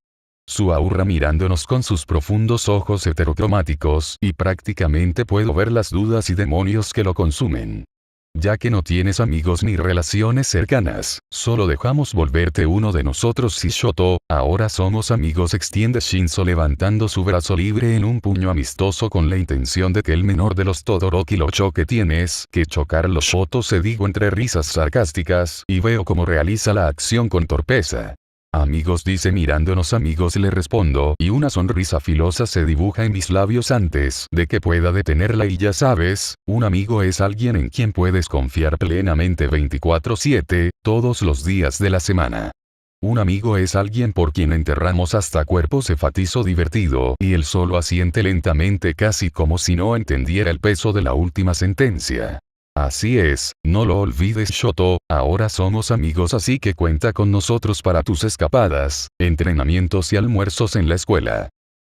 Susurra mirándonos con sus profundos ojos heterocromáticos, y prácticamente puedo ver las dudas y demonios que lo consumen. Ya que no tienes amigos ni relaciones cercanas, solo dejamos volverte uno de nosotros. Sí, Shoto, ahora somos amigos, extiende Shinzo levantando su brazo libre en un puño amistoso con la intención de que el menor de los Todoroki lo choque. Tienes que chocarlo, Shoto, se digo entre risas sarcásticas, y veo cómo realiza la acción con torpeza. Amigos, dice mirándonos. Amigos, le respondo, y una sonrisa filosa se dibuja en mis labios antes de que pueda detenerla. Y ya sabes, un amigo es alguien en quien puedes confiar plenamente 24/7, todos los días de la semana. Un amigo es alguien por quien enterramos hasta cuerpos, enfatizo divertido, y él solo asiente lentamente, casi como si no entendiera el peso de la última sentencia. Así es, no lo olvides, Shoto, ahora somos amigos, así que cuenta con nosotros para tus escapadas, entrenamientos y almuerzos en la escuela.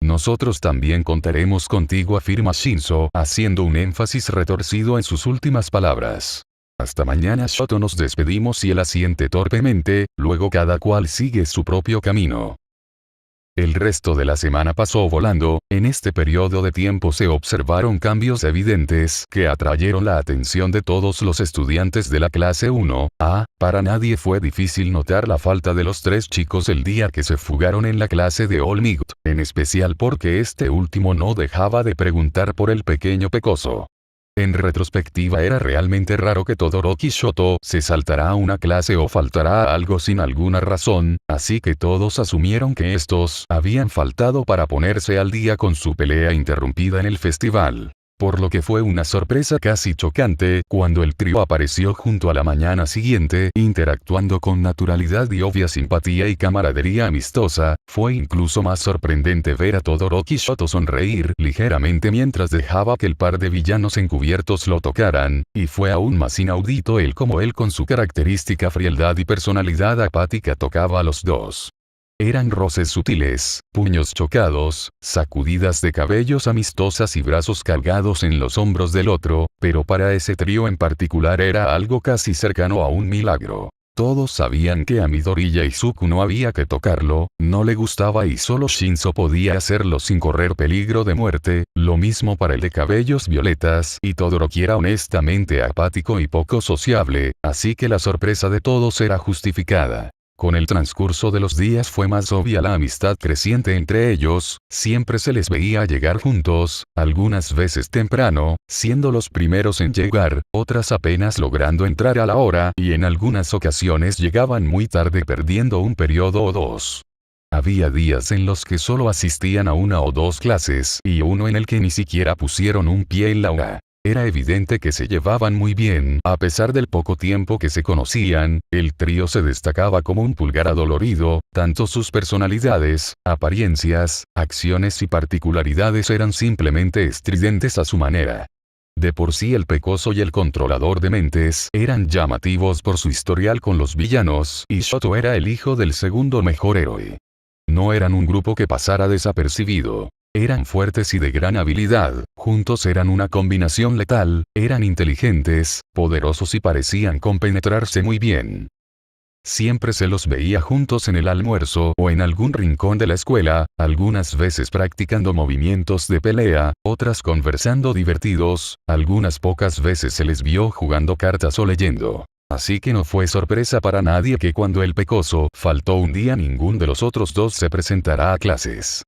Nosotros también contaremos contigo, afirma Shinzo, haciendo un énfasis retorcido en sus últimas palabras. Hasta mañana, Shoto, nos despedimos y él asiente torpemente, luego cada cual sigue su propio camino. El resto de la semana pasó volando. En este periodo de tiempo se observaron cambios evidentes que atrayeron la atención de todos los estudiantes de la clase 1A. Para nadie fue difícil notar la falta de los tres chicos el día que se fugaron en la clase de Olmigot, en especial porque este último no dejaba de preguntar por el pequeño pecoso. En retrospectiva, era realmente raro que Todoroki Shoto se saltará a una clase o faltará a algo sin alguna razón, así que todos asumieron que estos habían faltado para ponerse al día con su pelea interrumpida en el festival. Por lo que fue una sorpresa casi chocante cuando el trío apareció junto a la mañana siguiente, interactuando con naturalidad y obvia simpatía y camaradería amistosa. Fue incluso más sorprendente ver a Todoroki Shoto sonreír ligeramente mientras dejaba que el par de villanos encubiertos lo tocaran, y fue aún más inaudito el cómo él, con su característica frialdad y personalidad apática, tocaba a los dos. Eran roces sutiles, puños chocados, sacudidas de cabellos amistosas y brazos cargados en los hombros del otro, pero para ese trío en particular era algo casi cercano a un milagro. Todos sabían que a Midori y Izuku no había que tocarlo, no le gustaba y solo Shinzo podía hacerlo sin correr peligro de muerte, lo mismo para el de cabellos violetas, y Todoroki era honestamente apático y poco sociable, así que la sorpresa de todos era justificada. Con el transcurso de los días fue más obvia la amistad creciente entre ellos, siempre se les veía llegar juntos, algunas veces temprano, siendo los primeros en llegar, otras apenas logrando entrar a la hora, y en algunas ocasiones llegaban muy tarde perdiendo un periodo o dos. Había días en los que solo asistían a una o dos clases, y uno en el que ni siquiera pusieron un pie en la aula. Era evidente que se llevaban muy bien, a pesar del poco tiempo que se conocían. El trío se destacaba como un pulgar adolorido, tanto sus personalidades, apariencias, acciones y particularidades eran simplemente estridentes a su manera. De por sí el pecoso y el controlador de mentes eran llamativos por su historial con los villanos, y Shoto era el hijo del segundo mejor héroe. No eran un grupo que pasara desapercibido. Eran fuertes y de gran habilidad, juntos eran una combinación letal, eran inteligentes, poderosos y parecían compenetrarse muy bien. Siempre se los veía juntos en el almuerzo o en algún rincón de la escuela, algunas veces practicando movimientos de pelea, otras conversando divertidos, algunas pocas veces se les vio jugando cartas o leyendo. Así que no fue sorpresa para nadie que cuando el pecoso faltó un día ninguno de los otros dos se presentara a clases.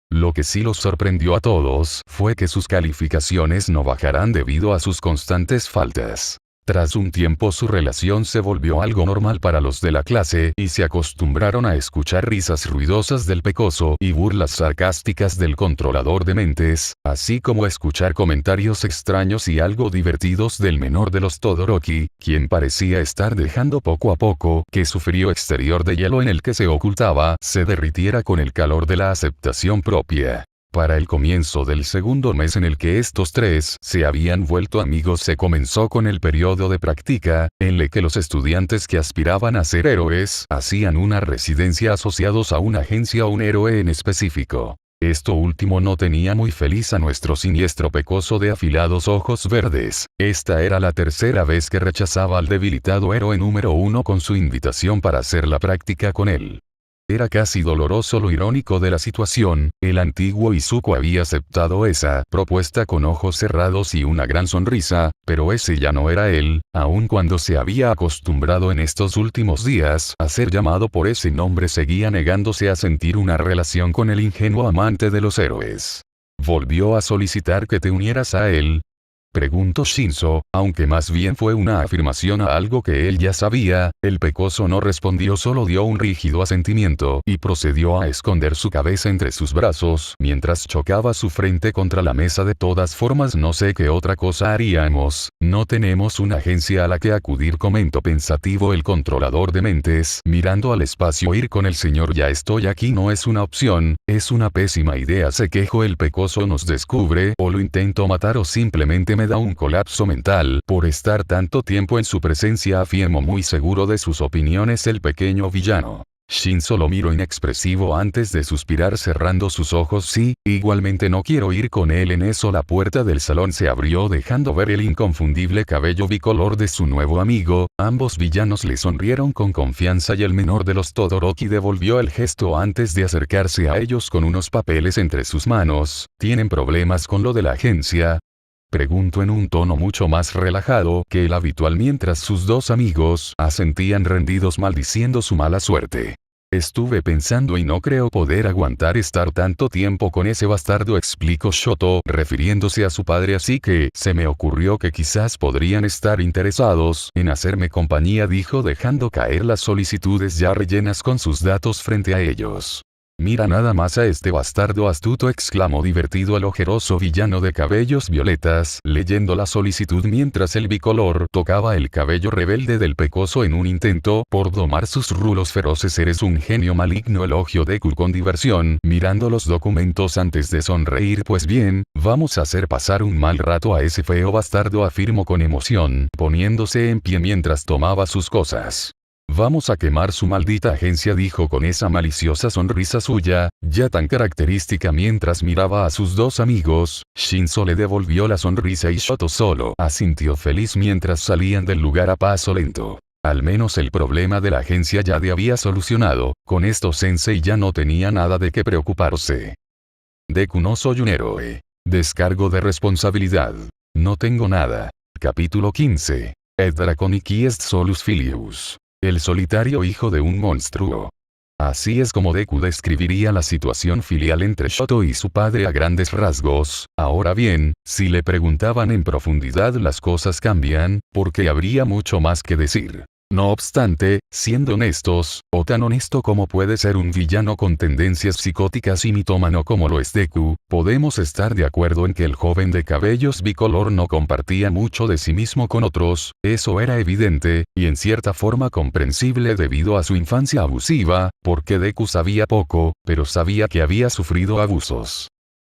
Lo que sí los sorprendió a todos fue que sus calificaciones no bajarán debido a sus constantes faltas. Tras un tiempo su relación se volvió algo normal para los de la clase y se acostumbraron a escuchar risas ruidosas del pecoso y burlas sarcásticas del controlador de mentes, así como a escuchar comentarios extraños y algo divertidos del menor de los Todoroki, quien parecía estar dejando poco a poco que su frío exterior de hielo en el que se ocultaba se derritiera con el calor de la aceptación propia. Para el comienzo del segundo mes en el que estos tres se habían vuelto amigos se comenzó con el periodo de práctica, en el que los estudiantes que aspiraban a ser héroes hacían una residencia asociados a una agencia o un héroe en específico. Esto último no tenía muy feliz a nuestro siniestro pecoso de afilados ojos verdes. Esta era la tercera vez que rechazaba al debilitado héroe número 1 con su invitación para hacer la práctica con él. Era casi doloroso lo irónico de la situación, el antiguo Izuku había aceptado esa propuesta con ojos cerrados y una gran sonrisa, pero ese ya no era él, aun cuando se había acostumbrado en estos últimos días a ser llamado por ese nombre seguía negándose a sentir una relación con el ingenuo amante de los héroes. ¿Volvió a solicitar que te unieras a él?, preguntó Shinzo, aunque más bien fue una afirmación a algo que él ya sabía. El pecoso no respondió, solo dio un rígido asentimiento y procedió a esconder su cabeza entre sus brazos mientras chocaba su frente contra la mesa. De todas formas no sé qué otra cosa haríamos, no tenemos una agencia a la que acudir, comentó pensativo el controlador de mentes, mirando al espacio. Ir con el señor ya estoy aquí no es una opción, es una pésima idea, se quejó el pecoso. Nos descubre, o lo intento matar o simplemente me da un colapso mental por estar tanto tiempo en su presencia, afirmó muy seguro de sus opiniones el pequeño villano. Shinzo lo miró inexpresivo antes de suspirar cerrando sus ojos. Sí, igualmente no quiero ir con él. En eso la puerta del salón se abrió dejando ver el inconfundible cabello bicolor de su nuevo amigo. Ambos villanos le sonrieron con confianza y el menor de los Todoroki devolvió el gesto antes de acercarse a ellos con unos papeles entre sus manos. ¿Tienen problemas con lo de la agencia?, preguntó en un tono mucho más relajado que el habitual mientras sus dos amigos asentían rendidos maldiciendo su mala suerte. Estuve pensando y no creo poder aguantar estar tanto tiempo con ese bastardo, explicó Shoto refiriéndose a su padre, así que se me ocurrió que quizás podrían estar interesados en hacerme compañía, dijo dejando caer las solicitudes ya rellenas con sus datos frente a ellos. Mira nada más a este bastardo astuto, exclamó divertido el ojeroso villano de cabellos violetas, leyendo la solicitud mientras el bicolor tocaba el cabello rebelde del pecoso en un intento por domar sus rulos feroces. Eres un genio maligno, elogió Deku con diversión, mirando los documentos antes de sonreír. Pues bien, vamos a hacer pasar un mal rato a ese feo bastardo, afirmó con emoción, poniéndose en pie mientras tomaba sus cosas. Vamos a quemar su maldita agencia, dijo con esa maliciosa sonrisa suya, ya tan característica mientras miraba a sus dos amigos. Shinzo le devolvió la sonrisa y Shoto solo asintió feliz mientras salían del lugar a paso lento. Al menos el problema de la agencia ya le había solucionado, con esto Sensei ya no tenía nada de qué preocuparse. Deku, no soy un héroe. Descargo de responsabilidad. No tengo nada. Capítulo 15. Et Draconici est solus filius. El solitario hijo de un monstruo. Así es como Deku describiría la situación filial entre Shoto y su padre a grandes rasgos. Ahora bien, si le preguntaban en profundidad las cosas cambian, porque habría mucho más que decir. No obstante, siendo honestos, o tan honesto como puede ser un villano con tendencias psicóticas y mitómano como lo es Deku, podemos estar de acuerdo en que el joven de cabellos bicolor no compartía mucho de sí mismo con otros. Eso era evidente, y en cierta forma comprensible debido a su infancia abusiva, porque Deku sabía poco, pero sabía que había sufrido abusos.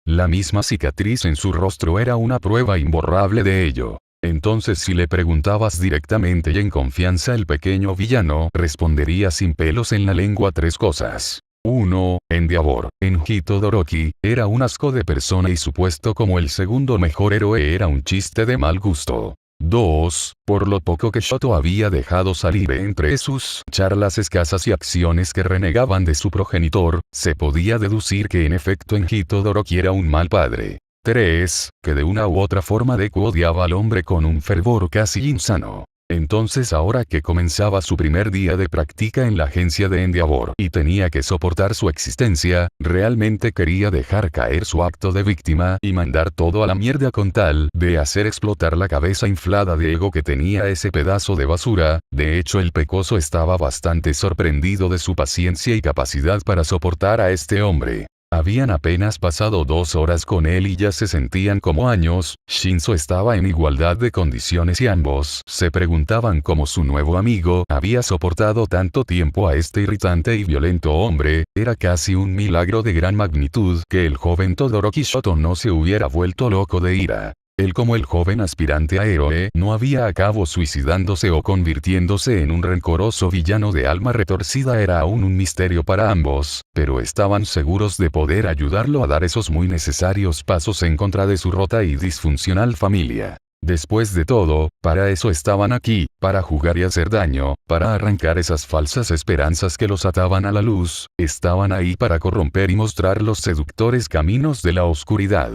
La misma cicatriz en su rostro era una prueba imborrable de ello. Entonces, si le preguntabas directamente y en confianza, el pequeño villano respondería sin pelos en la lengua tres cosas. 1. Endeavor, en Todoroki, era un asco de persona y su puesto como el segundo mejor héroe era un chiste de mal gusto. 2. Por lo poco que Shoto había dejado salir entre sus charlas escasas y acciones que renegaban de su progenitor, se podía deducir que en efecto en Todoroki era un mal padre. 3. Que de una u otra forma Deku odiaba al hombre con un fervor casi insano. Entonces ahora que comenzaba su primer día de práctica en la agencia de Endeavor y tenía que soportar su existencia, realmente quería dejar caer su acto de víctima y mandar todo a la mierda con tal de hacer explotar la cabeza inflada de ego que tenía ese pedazo de basura. De hecho, el pecoso estaba bastante sorprendido de su paciencia y capacidad para soportar a este hombre. Habían apenas pasado 2 horas con él y ya se sentían como años. Shinzo estaba en igualdad de condiciones y ambos se preguntaban cómo su nuevo amigo había soportado tanto tiempo a este irritante y violento hombre. Era casi un milagro de gran magnitud que el joven Todoroki Shoto no se hubiera vuelto loco de ira. Él, como el joven aspirante a héroe, no había acabado suicidándose o convirtiéndose en un rencoroso villano de alma retorcida era aún un misterio para ambos, pero estaban seguros de poder ayudarlo a dar esos muy necesarios pasos en contra de su rota y disfuncional familia. Después de todo, para eso estaban aquí, para jugar y hacer daño, para arrancar esas falsas esperanzas que los ataban a la luz, estaban ahí para corromper y mostrar los seductores caminos de la oscuridad.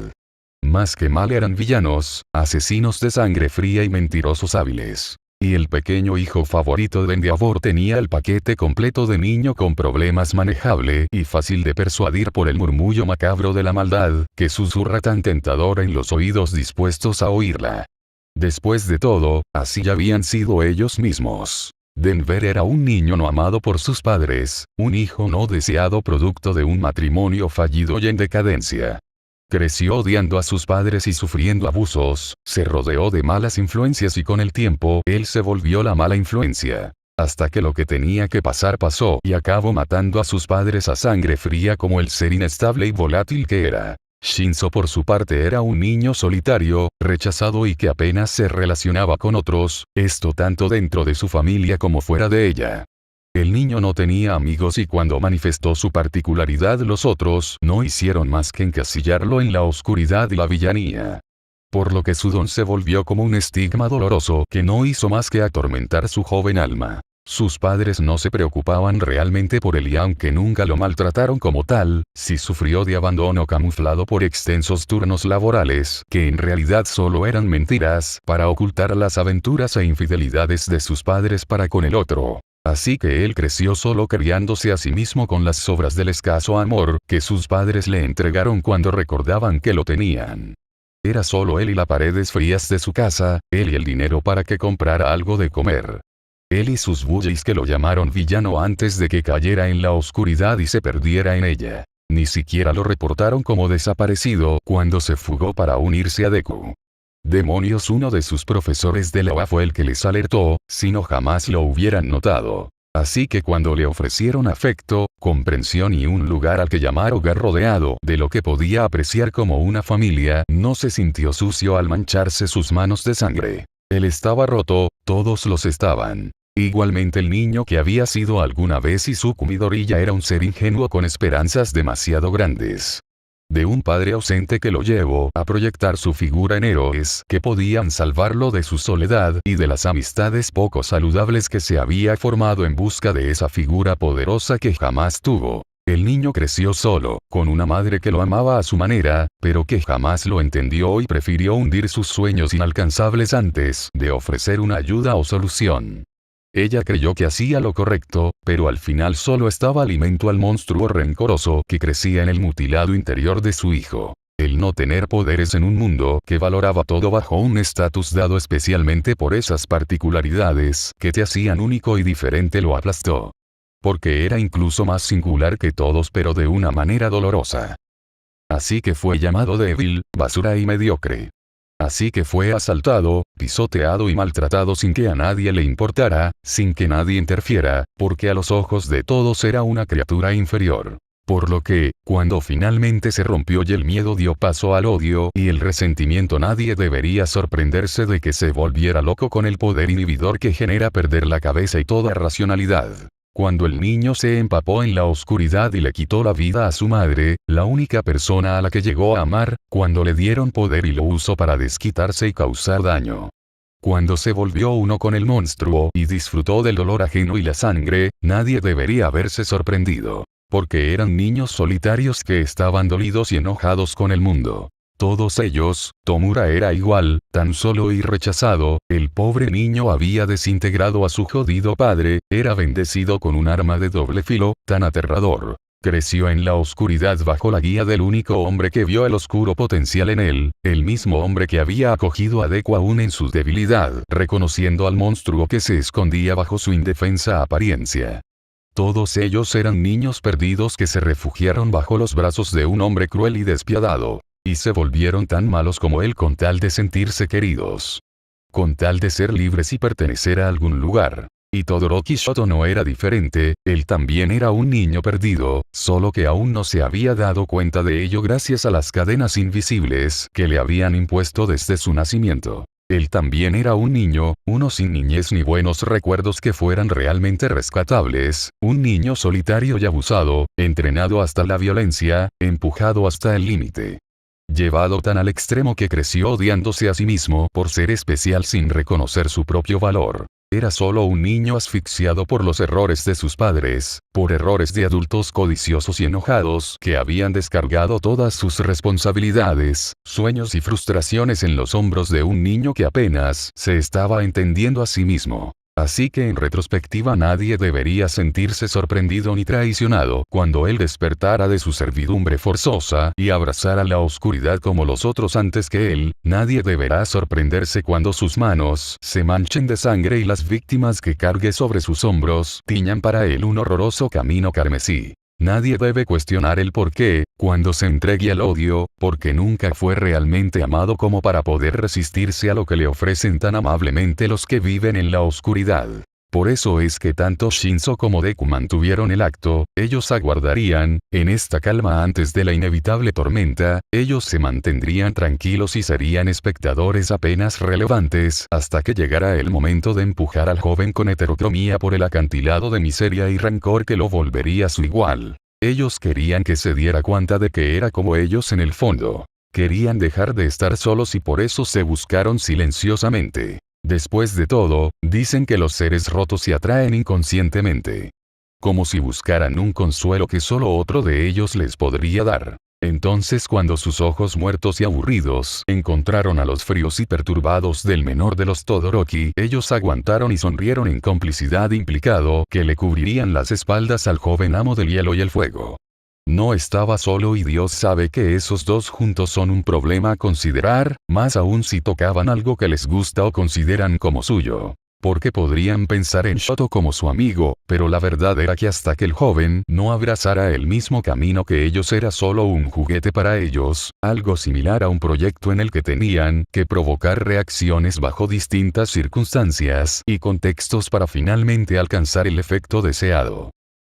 Más que mal eran villanos, asesinos de sangre fría y mentirosos hábiles. Y el pequeño hijo favorito de Endeavor tenía el paquete completo de niño con problemas manejable y fácil de persuadir por el murmullo macabro de la maldad, que susurra tan tentadora en los oídos dispuestos a oírla. Después de todo, así habían sido ellos mismos. Denver era un niño no amado por sus padres, un hijo no deseado producto de un matrimonio fallido y en decadencia. Creció odiando a sus padres y sufriendo abusos, se rodeó de malas influencias y con el tiempo él se volvió la mala influencia. Hasta que lo que tenía que pasar pasó y acabó matando a sus padres a sangre fría como el ser inestable y volátil que era. Shinzo por su parte era un niño solitario, rechazado y que apenas se relacionaba con otros, esto tanto dentro de su familia como fuera de ella. El niño no tenía amigos y cuando manifestó su particularidad los otros no hicieron más que encasillarlo en la oscuridad y la villanía. Por lo que su don se volvió como un estigma doloroso que no hizo más que atormentar su joven alma. Sus padres no se preocupaban realmente por él y aunque nunca lo maltrataron como tal, sí sufrió de abandono camuflado por extensos turnos laborales, que en realidad solo eran mentiras para ocultar las aventuras e infidelidades de sus padres para con el otro. Así que él creció solo criándose a sí mismo con las sobras del escaso amor que sus padres le entregaron cuando recordaban que lo tenían. Era solo él y las paredes frías de su casa, él y el dinero para que comprara algo de comer. Él y sus bullies que lo llamaron villano antes de que cayera en la oscuridad y se perdiera en ella. Ni siquiera lo reportaron como desaparecido cuando se fugó para unirse a Deku. Demonios, uno de sus profesores de la UA fue el que les alertó, si no jamás lo hubieran notado. Así que cuando le ofrecieron afecto, comprensión y un lugar al que llamar hogar rodeado de lo que podía apreciar como una familia, no se sintió sucio al mancharse sus manos de sangre. Él estaba roto, todos los estaban. Igualmente el niño que había sido alguna vez Izuku Midoriya era un ser ingenuo con esperanzas demasiado grandes. De un padre ausente que lo llevó a proyectar su figura en héroes que podían salvarlo de su soledad y de las amistades poco saludables que se había formado en busca de esa figura poderosa que jamás tuvo. El niño creció solo, con una madre que lo amaba a su manera, pero que jamás lo entendió y prefirió hundir sus sueños inalcanzables antes de ofrecer una ayuda o solución. Ella creyó que hacía lo correcto, pero al final solo estaba alimento al monstruo rencoroso que crecía en el mutilado interior de su hijo. El no tener poderes en un mundo que valoraba todo bajo un estatus dado especialmente por esas particularidades que te hacían único y diferente lo aplastó. Porque era incluso más singular que todos pero de una manera dolorosa. Así que fue llamado débil, basura y mediocre. Así que fue asaltado, pisoteado y maltratado sin que a nadie le importara, sin que nadie interfiera, porque a los ojos de todos era una criatura inferior. Por lo que, cuando finalmente se rompió y el miedo dio paso al odio y el resentimiento, nadie debería sorprenderse de que se volviera loco con el poder inhibidor que genera perder la cabeza y toda racionalidad. Cuando el niño se empapó en la oscuridad y le quitó la vida a su madre, la única persona a la que llegó a amar, cuando le dieron poder y lo usó para desquitarse y causar daño. Cuando se volvió uno con el monstruo y disfrutó del dolor ajeno y la sangre, nadie debería haberse sorprendido. Porque eran niños solitarios que estaban dolidos y enojados con el mundo. Todos ellos, Tomura era igual, tan solo y rechazado, el pobre niño había desintegrado a su jodido padre, era bendecido con un arma de doble filo, tan aterrador. Creció en la oscuridad bajo la guía del único hombre que vio el oscuro potencial en él, el mismo hombre que había acogido a Deku aún en su debilidad, reconociendo al monstruo que se escondía bajo su indefensa apariencia. Todos ellos eran niños perdidos que se refugiaron bajo los brazos de un hombre cruel y despiadado. Y se volvieron tan malos como él con tal de sentirse queridos. Con tal de ser libres y pertenecer a algún lugar. Y Todoroki Shoto no era diferente, él también era un niño perdido, solo que aún no se había dado cuenta de ello gracias a las cadenas invisibles que le habían impuesto desde su nacimiento. Él también era un niño, uno sin niñez ni buenos recuerdos que fueran realmente rescatables, un niño solitario y abusado, entrenado hasta la violencia, empujado hasta el límite. Llevado tan al extremo que creció odiándose a sí mismo por ser especial sin reconocer su propio valor. Era solo un niño asfixiado por los errores de sus padres, por errores de adultos codiciosos y enojados que habían descargado todas sus responsabilidades, sueños y frustraciones en los hombros de un niño que apenas se estaba entendiendo a sí mismo. Así que en retrospectiva nadie debería sentirse sorprendido ni traicionado cuando él despertara de su servidumbre forzosa y abrazara la oscuridad como los otros antes que él, nadie deberá sorprenderse cuando sus manos se manchen de sangre y las víctimas que cargue sobre sus hombros tiñan para él un horroroso camino carmesí. Nadie debe cuestionar el por qué, cuando se entregue al odio, porque nunca fue realmente amado como para poder resistirse a lo que le ofrecen tan amablemente los que viven en la oscuridad. Por eso es que tanto Shinzo como Deku mantuvieron el acto, ellos aguardarían, en esta calma antes de la inevitable tormenta, ellos se mantendrían tranquilos y serían espectadores apenas relevantes hasta que llegara el momento de empujar al joven con heterocromía por el acantilado de miseria y rancor que lo volvería su igual. Ellos querían que se diera cuenta de que era como ellos en el fondo. Querían dejar de estar solos y por eso se buscaron silenciosamente. Después de todo, dicen que los seres rotos se atraen inconscientemente. Como si buscaran un consuelo que solo otro de ellos les podría dar. Entonces cuando sus ojos muertos y aburridos encontraron a los fríos y perturbados del menor de los Todoroki, ellos aguantaron y sonrieron en complicidad implicado que le cubrirían las espaldas al joven amo del hielo y el fuego. No estaba solo y Dios sabe que esos dos juntos son un problema a considerar, más aún si tocaban algo que les gusta o consideran como suyo. Porque podrían pensar en Shoto como su amigo, pero la verdad era que hasta que el joven no abrazara el mismo camino que ellos era solo un juguete para ellos, algo similar a un proyecto en el que tenían que provocar reacciones bajo distintas circunstancias y contextos para finalmente alcanzar el efecto deseado.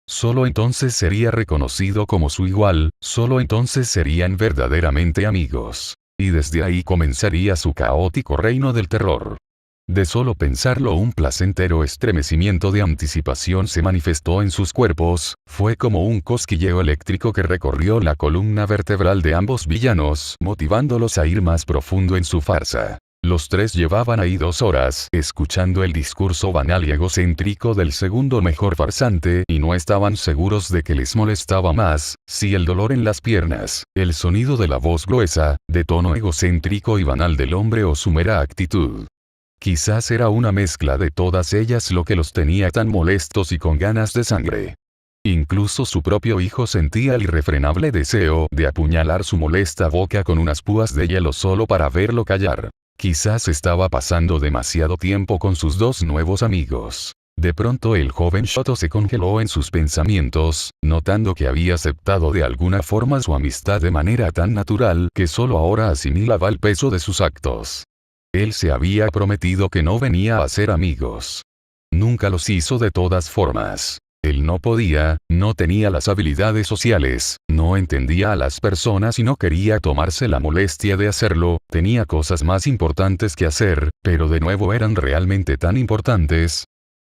Solo entonces sería reconocido como su igual, solo entonces serían verdaderamente amigos. Y desde ahí comenzaría su caótico reino del terror. De solo pensarlo un placentero estremecimiento de anticipación se manifestó en sus cuerpos, fue como un cosquilleo eléctrico que recorrió la columna vertebral de ambos villanos, motivándolos a ir más profundo en su farsa. Los tres llevaban ahí 2 horas, escuchando el discurso banal y egocéntrico del segundo mejor farsante, y no estaban seguros de que les molestaba más, si el dolor en las piernas, el sonido de la voz gruesa, de tono egocéntrico y banal del hombre o su mera actitud. Quizás era una mezcla de todas ellas lo que los tenía tan molestos y con ganas de sangre. Incluso su propio hijo sentía el irrefrenable deseo de apuñalar su molesta boca con unas púas de hielo solo para verlo callar. Quizás estaba pasando demasiado tiempo con sus 2 nuevos amigos. De pronto el joven Shoto se congeló en sus pensamientos, notando que había aceptado de alguna forma su amistad de manera tan natural que solo ahora asimilaba el peso de sus actos. Él se había prometido que no venía a ser amigos. Nunca los hizo de todas formas. Él no podía, no tenía las habilidades sociales, no entendía a las personas y no quería tomarse la molestia de hacerlo, tenía cosas más importantes que hacer, pero de nuevo eran realmente tan importantes.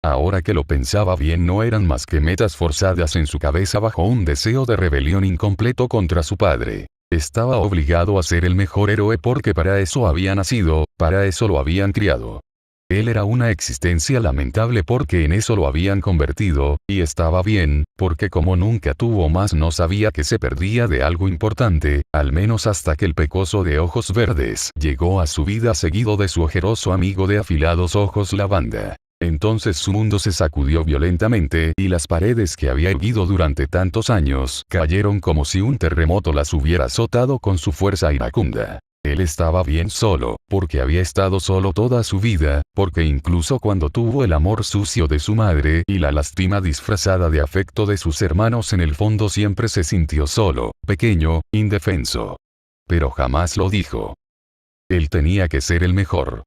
Ahora que lo pensaba bien no eran más que metas forzadas en su cabeza bajo un deseo de rebelión incompleto contra su padre. Estaba obligado a ser el mejor héroe porque para eso había nacido, para eso lo habían criado. Él era una existencia lamentable porque en eso lo habían convertido, y estaba bien, porque como nunca tuvo más no sabía que se perdía de algo importante, al menos hasta que el pecoso de ojos verdes llegó a su vida seguido de su ojeroso amigo de afilados ojos lavanda. Entonces su mundo se sacudió violentamente y las paredes que había erguido durante tantos años cayeron como si un terremoto las hubiera azotado con su fuerza iracunda. Él estaba bien solo, porque había estado solo toda su vida, porque incluso cuando tuvo el amor sucio de su madre y la lástima disfrazada de afecto de sus hermanos en el fondo siempre se sintió solo, pequeño, indefenso. Pero jamás lo dijo. Él tenía que ser el mejor.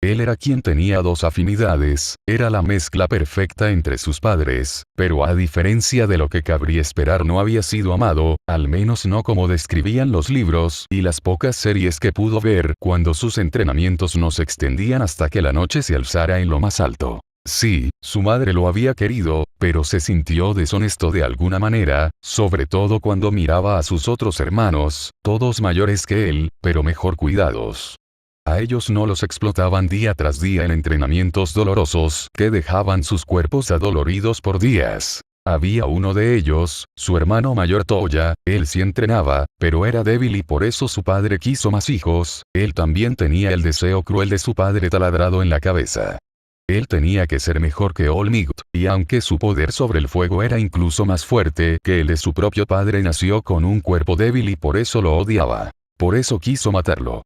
Él era quien tenía dos afinidades, era la mezcla perfecta entre sus padres, pero a diferencia de lo que cabría esperar no había sido amado, al menos no como describían los libros y las pocas series que pudo ver cuando sus entrenamientos no se extendían hasta que la noche se alzara en lo más alto. Sí, su madre lo había querido, pero se sintió deshonesto de alguna manera, sobre todo cuando miraba a sus otros hermanos, todos mayores que él, pero mejor cuidados. A ellos no los explotaban día tras día en entrenamientos dolorosos que dejaban sus cuerpos adoloridos por días. Había uno de ellos, su hermano mayor Toya, él sí entrenaba, pero era débil y por eso su padre quiso más hijos, él también tenía el deseo cruel de su padre taladrado en la cabeza. Él tenía que ser mejor que Olmigt, y aunque su poder sobre el fuego era incluso más fuerte que el de su propio padre, nació con un cuerpo débil y por eso lo odiaba. Por eso quiso matarlo.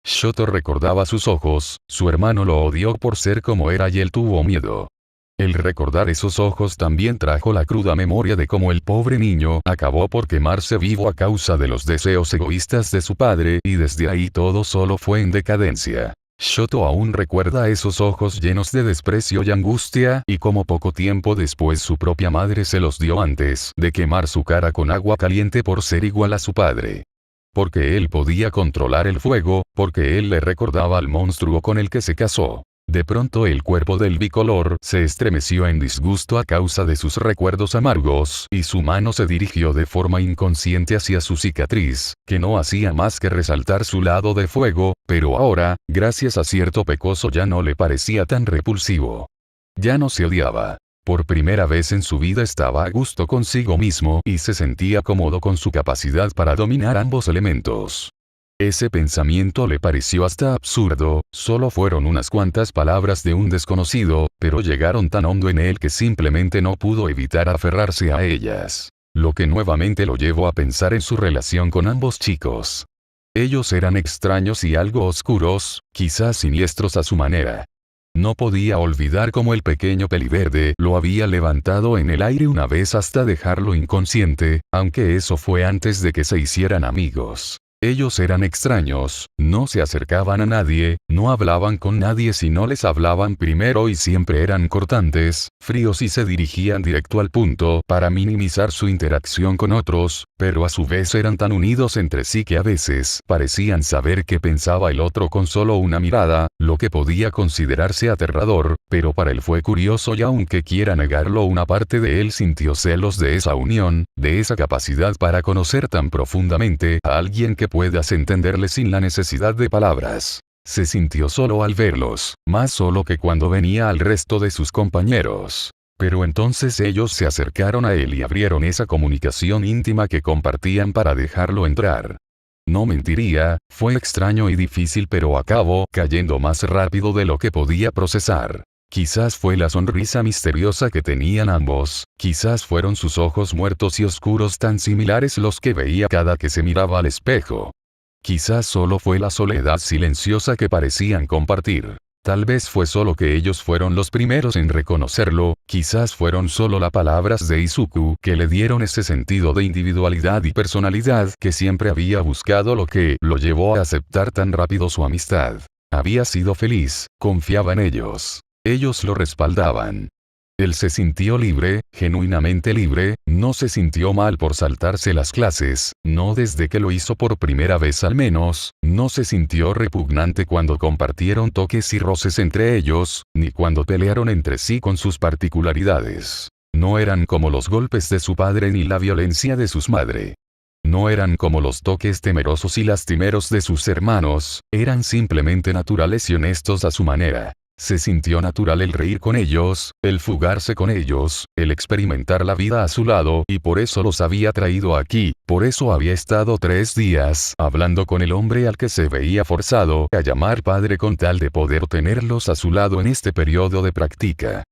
Shoto recordaba sus ojos, su hermano lo odió por ser como era y él tuvo miedo. El recordar esos ojos también trajo la cruda memoria de cómo el pobre niño acabó por quemarse vivo a causa de los deseos egoístas de su padre y desde ahí todo solo fue en decadencia. Shoto aún recuerda esos ojos llenos de desprecio y angustia y cómo poco tiempo después su propia madre se los dio antes de quemar su cara con agua caliente por ser igual a su padre. Porque él podía controlar el fuego, porque él le recordaba al monstruo con el que se casó. De pronto el cuerpo del bicolor se estremeció en disgusto a causa de sus recuerdos amargos y su mano se dirigió de forma inconsciente hacia su cicatriz, que no hacía más que resaltar su lado de fuego, pero ahora, gracias a cierto pecoso ya no le parecía tan repulsivo. Ya no se odiaba. Por primera vez en su vida estaba a gusto consigo mismo y se sentía cómodo con su capacidad para dominar ambos elementos. Ese pensamiento le pareció hasta absurdo, solo fueron unas cuantas palabras de un desconocido, pero llegaron tan hondo en él que simplemente no pudo evitar aferrarse a ellas. Lo que nuevamente lo llevó a pensar en su relación con ambos chicos. Ellos eran extraños y algo oscuros, quizás siniestros a su manera. No podía olvidar cómo el pequeño peliverde lo había levantado en el aire una vez hasta dejarlo inconsciente, aunque eso fue antes de que se hicieran amigos. Ellos eran extraños, no se acercaban a nadie, no hablaban con nadie si no les hablaban primero y siempre eran cortantes, fríos y se dirigían directo al punto para minimizar su interacción con otros, pero a su vez eran tan unidos entre sí que a veces parecían saber qué pensaba el otro con solo una mirada, lo que podía considerarse aterrador, pero para él fue curioso y aunque quiera negarlo una parte de él sintió celos de esa unión, de esa capacidad para conocer tan profundamente a alguien que puedas entenderle sin la necesidad de palabras. Se sintió solo al verlos, más solo que cuando venía al resto de sus compañeros. Pero entonces ellos se acercaron a él y abrieron esa comunicación íntima que compartían para dejarlo entrar. No mentiría, fue extraño y difícil pero acabó cayendo más rápido de lo que podía procesar. Quizás fue la sonrisa misteriosa que tenían ambos, quizás fueron sus ojos muertos y oscuros tan similares los que veía cada que se miraba al espejo. Quizás solo fue la soledad silenciosa que parecían compartir. Tal vez fue solo que ellos fueron los primeros en reconocerlo, quizás fueron solo las palabras de Izuku que le dieron ese sentido de individualidad y personalidad que siempre había buscado, lo que lo llevó a aceptar tan rápido su amistad. Había sido feliz, confiaba en ellos. Ellos lo respaldaban. Él se sintió libre, genuinamente libre, no se sintió mal por saltarse las clases, no desde que lo hizo por primera vez al menos, no se sintió repugnante cuando compartieron toques y roces entre ellos, ni cuando pelearon entre sí con sus particularidades. No eran como los golpes de su padre ni la violencia de sus madre. No eran como los toques temerosos y lastimeros de sus hermanos, eran simplemente naturales y honestos a su manera. Se sintió natural el reír con ellos, el fugarse con ellos, el experimentar la vida a su lado, y por eso los había traído aquí, por eso había estado 3 días hablando con el hombre al que se veía forzado a llamar padre con tal de poder tenerlos a su lado en este periodo de práctica.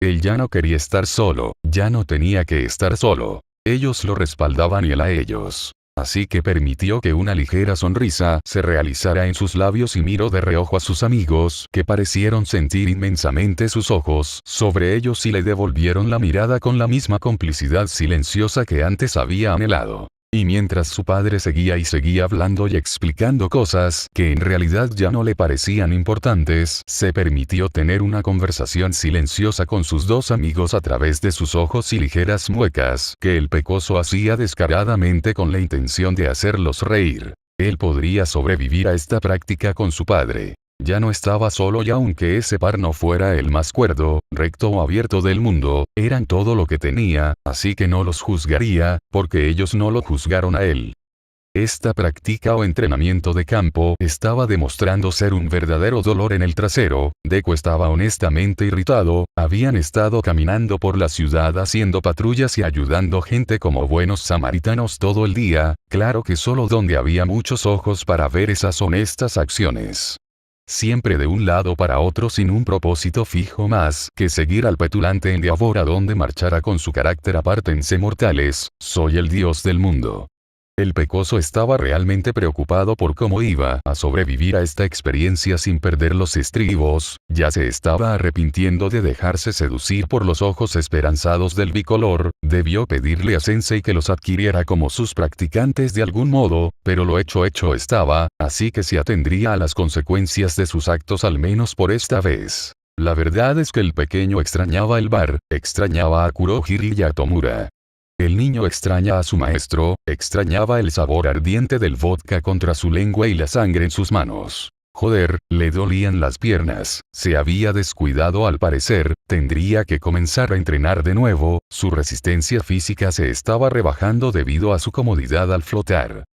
Él ya no quería estar solo, ya no tenía que estar solo. Ellos lo respaldaban y él a ellos. Así que permitió que una ligera sonrisa se realizara en sus labios y miró de reojo a sus amigos, que parecieron sentir inmensamente sus ojos sobre ellos y le devolvieron la mirada con la misma complicidad silenciosa que antes había anhelado. Y mientras su padre seguía hablando y explicando cosas que en realidad ya no le parecían importantes, se permitió tener una conversación silenciosa con sus 2 amigos a través de sus ojos y ligeras muecas que el pecoso hacía descaradamente con la intención de hacerlos reír. Él podría sobrevivir a esta práctica con su padre. Ya no estaba solo y aunque ese par no fuera el más cuerdo, recto o abierto del mundo, eran todo lo que tenía, así que no los juzgaría, porque ellos no lo juzgaron a él. Esta práctica o entrenamiento de campo estaba demostrando ser un verdadero dolor en el trasero. Deco estaba honestamente irritado, habían estado caminando por la ciudad haciendo patrullas y ayudando gente como buenos samaritanos todo el día, claro que solo donde había muchos ojos para ver esas honestas acciones. Siempre de un lado para otro sin un propósito fijo más que seguir al petulante Endeavor a donde marchara con su carácter apártense mortales, soy el dios del mundo. El pecoso estaba realmente preocupado por cómo iba a sobrevivir a esta experiencia sin perder los estribos, ya se estaba arrepintiendo de dejarse seducir por los ojos esperanzados del bicolor, debió pedirle a Sensei que los adquiriera como sus practicantes de algún modo, pero lo hecho estaba, así que se atendría a las consecuencias de sus actos al menos por esta vez. La verdad es que el pequeño extrañaba el bar, extrañaba a Kurohiri y a Tomura. El niño extraña a su maestro, extrañaba el sabor ardiente del vodka contra su lengua y la sangre en sus manos. Joder, le dolían las piernas, se había descuidado al parecer, tendría que comenzar a entrenar de nuevo, su resistencia física se estaba rebajando debido a su comodidad al flotar.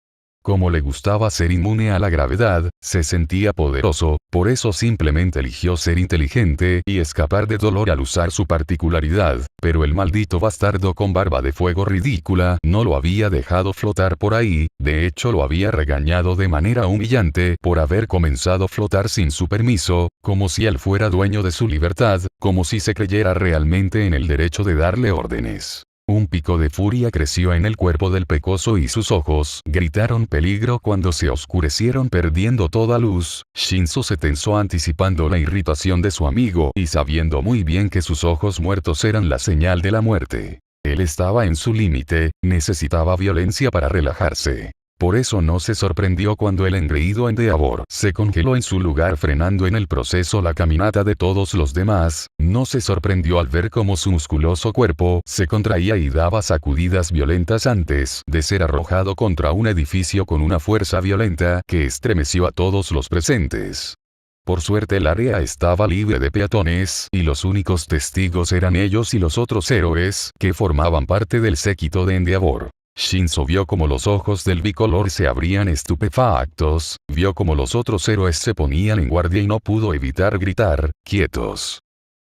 Como le gustaba ser inmune a la gravedad, se sentía poderoso, por eso simplemente eligió ser inteligente y escapar de dolor al usar su particularidad, pero el maldito bastardo con barba de fuego ridícula no lo había dejado flotar por ahí, de hecho lo había regañado de manera humillante por haber comenzado a flotar sin su permiso, como si él fuera dueño de su libertad, como si se creyera realmente en el derecho de darle órdenes. Un pico de furia creció en el cuerpo del pecoso y sus ojos gritaron peligro cuando se oscurecieron perdiendo toda luz. Shinzo se tensó anticipando la irritación de su amigo y sabiendo muy bien que sus ojos muertos eran la señal de la muerte. Él estaba en su límite, necesitaba violencia para relajarse. Por eso no se sorprendió cuando el engreído Endeavor se congeló en su lugar frenando en el proceso la caminata de todos los demás, no se sorprendió al ver cómo su musculoso cuerpo se contraía y daba sacudidas violentas antes de ser arrojado contra un edificio con una fuerza violenta que estremeció a todos los presentes. Por suerte el área estaba libre de peatones y los únicos testigos eran ellos y los otros héroes que formaban parte del séquito de Endeavor. Shinzo vio como los ojos del bicolor se abrían estupefactos, vio como los otros héroes se ponían en guardia y no pudo evitar gritar, quietos.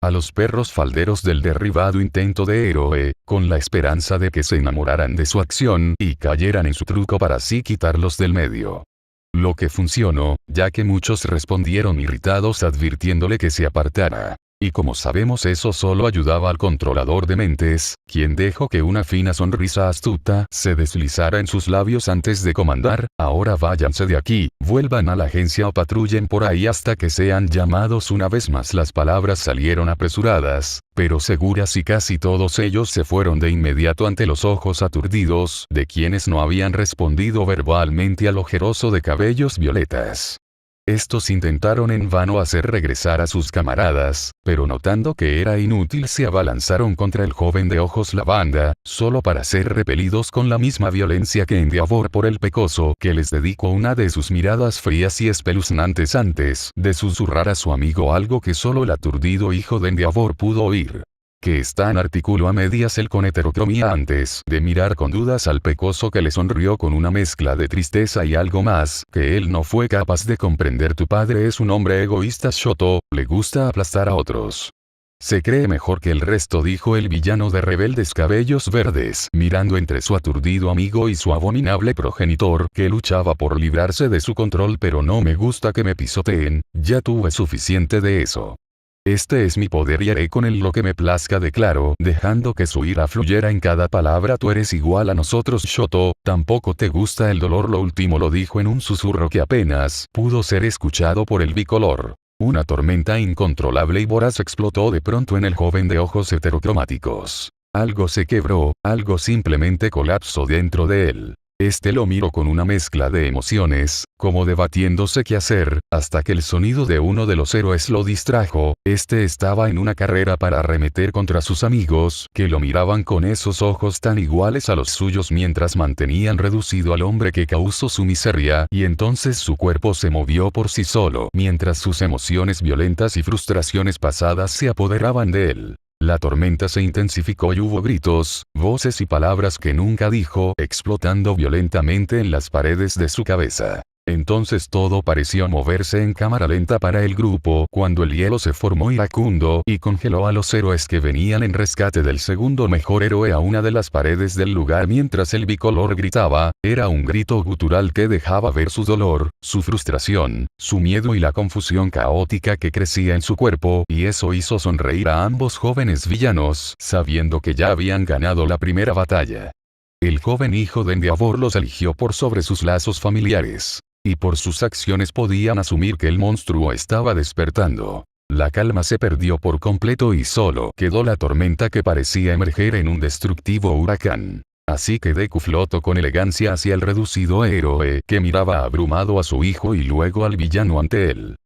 A los perros falderos del derribado intento de héroe, con la esperanza de que se enamoraran de su acción y cayeran en su truco para así quitarlos del medio. Lo que funcionó, ya que muchos respondieron irritados advirtiéndole que se apartara. Y como sabemos eso solo ayudaba al controlador de mentes, quien dejó que una fina sonrisa astuta se deslizara en sus labios antes de comandar, ahora váyanse de aquí, vuelvan a la agencia o patrullen por ahí hasta que sean llamados una vez más. Las palabras salieron apresuradas, pero seguras y casi todos ellos se fueron de inmediato ante los ojos aturdidos de quienes no habían respondido verbalmente al ojeroso de cabellos violetas. Estos intentaron en vano hacer regresar a sus camaradas, pero notando que era inútil se abalanzaron contra el joven de ojos lavanda, solo para ser repelidos con la misma violencia que Endeavor por el pecoso que les dedicó una de sus miradas frías y espeluznantes antes de susurrar a su amigo algo que solo el aturdido hijo de Endeavor pudo oír. que Stan articuló a medias él con heterocromía antes de mirar con dudas al pecoso que le sonrió con una mezcla de tristeza y algo más que él no fue capaz de comprender. Tu padre es un hombre egoísta Shoto, le gusta aplastar a otros. Se cree mejor que el resto, dijo el villano de rebeldes cabellos verdes, mirando entre su aturdido amigo y su abominable progenitor, que luchaba por librarse de su control. Pero no me gusta que me pisoteen, ya tuve suficiente de eso. Este es mi poder y haré con él lo que me plazca, declaró, dejando que su ira fluyera en cada palabra. Tú eres igual a nosotros Shoto, tampoco te gusta el dolor. Lo último lo dijo en un susurro que apenas pudo ser escuchado por el bicolor. Una tormenta incontrolable y voraz explotó de pronto en el joven de ojos heterocromáticos. Algo se quebró, algo simplemente colapsó dentro de él. Este lo miró con una mezcla de emociones, como debatiéndose qué hacer, hasta que el sonido de uno de los héroes lo distrajo. Este estaba en una carrera para arremeter contra sus amigos, que lo miraban con esos ojos tan iguales a los suyos mientras mantenían reducido al hombre que causó su miseria, y entonces su cuerpo se movió por sí solo, mientras sus emociones violentas y frustraciones pasadas se apoderaban de él. La tormenta se intensificó y hubo gritos, voces y palabras que nunca dijo, explotando violentamente en las paredes de su cabeza. Entonces todo pareció moverse en cámara lenta para el grupo cuando el hielo se formó iracundo y congeló a los héroes que venían en rescate del segundo mejor héroe a una de las paredes del lugar mientras el bicolor gritaba. Era un grito gutural que dejaba ver su dolor, su frustración, su miedo y la confusión caótica que crecía en su cuerpo, y eso hizo sonreír a ambos jóvenes villanos, sabiendo que ya habían ganado la primera batalla. El joven hijo de Endeavor los eligió por sobre sus lazos familiares. Y por sus acciones podían asumir que el monstruo estaba despertando. La calma se perdió por completo y solo quedó la tormenta que parecía emerger en un destructivo huracán. Así que Deku flotó con elegancia hacia el reducido héroe que miraba abrumado a su hijo y luego al villano ante él.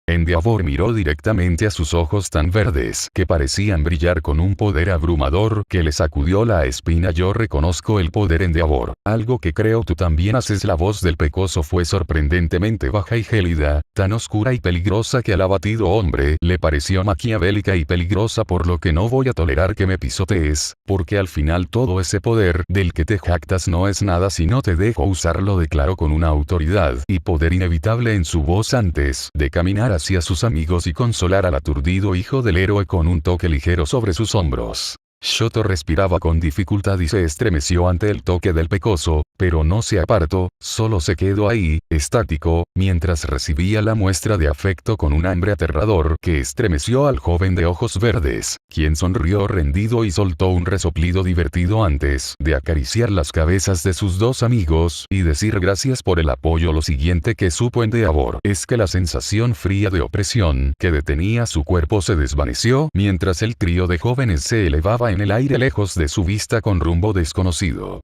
Endeavor miró directamente a sus ojos tan verdes que parecían brillar con un poder abrumador que le sacudió la espina. Yo reconozco el poder Endeavor, algo que creo tú también haces. La voz del pecoso fue sorprendentemente baja y gélida, tan oscura y peligrosa que al abatido hombre le pareció maquiavélica y peligrosa, por lo que no voy a tolerar que me pisotees, porque al final todo ese poder del que te jactas no es nada si no te dejo usarlo, declaró con una autoridad y poder inevitable en su voz antes de caminar hacia sus amigos y consolar al aturdido hijo del héroe con un toque ligero sobre sus hombros. Shoto respiraba con dificultad y se estremeció ante el toque del pecoso, pero no se apartó, solo se quedó ahí, estático, mientras recibía la muestra de afecto con un hambre aterrador que estremeció al joven de ojos verdes, quien sonrió rendido y soltó un resoplido divertido antes de acariciar las cabezas de sus dos amigos y decir gracias por el apoyo. Lo siguiente que supo Endeavor es que la sensación fría de opresión que detenía su cuerpo se desvaneció mientras el trío de jóvenes se elevaba en el aire lejos de su vista con rumbo desconocido.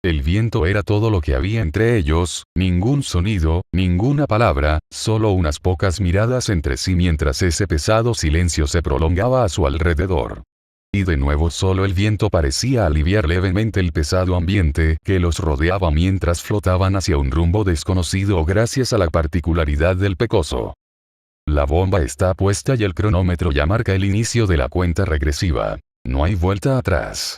El viento era todo lo que había entre ellos, ningún sonido, ninguna palabra, solo unas pocas miradas entre sí mientras ese pesado silencio se prolongaba a su alrededor. Y de nuevo solo el viento parecía aliviar levemente el pesado ambiente que los rodeaba mientras flotaban hacia un rumbo desconocido gracias a la particularidad del pecoso. La bomba está puesta y el cronómetro ya marca el inicio de la cuenta regresiva. No hay vuelta atrás.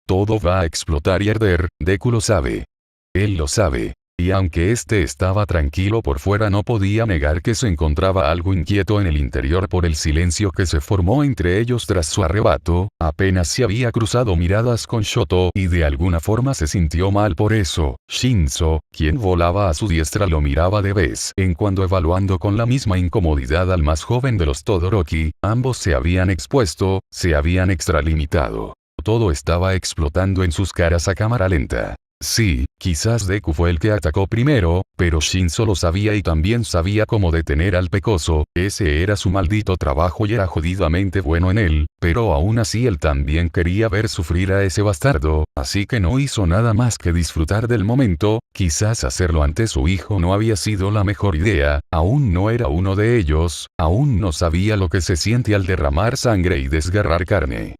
Todo va a explotar y arder, Deku lo sabe. Él lo sabe. Y aunque este estaba tranquilo por fuera, no podía negar que se encontraba algo inquieto en el interior por el silencio que se formó entre ellos tras su arrebato. Apenas se había cruzado miradas con Shoto y de alguna forma se sintió mal por eso. Shinzo, quien volaba a su diestra, lo miraba de vez en cuando evaluando con la misma incomodidad al más joven de los Todoroki. Ambos se habían expuesto, se habían extralimitado. Todo estaba explotando en sus caras a cámara lenta. Sí, quizás Deku fue el que atacó primero, pero Shinzo lo sabía y también sabía cómo detener al pecoso. Ese era su maldito trabajo y era jodidamente bueno en él, pero aún así él también quería ver sufrir a ese bastardo, así que no hizo nada más que disfrutar del momento. Quizás hacerlo ante su hijo no había sido la mejor idea, aún no era uno de ellos, aún no sabía lo que se siente al derramar sangre y desgarrar carne.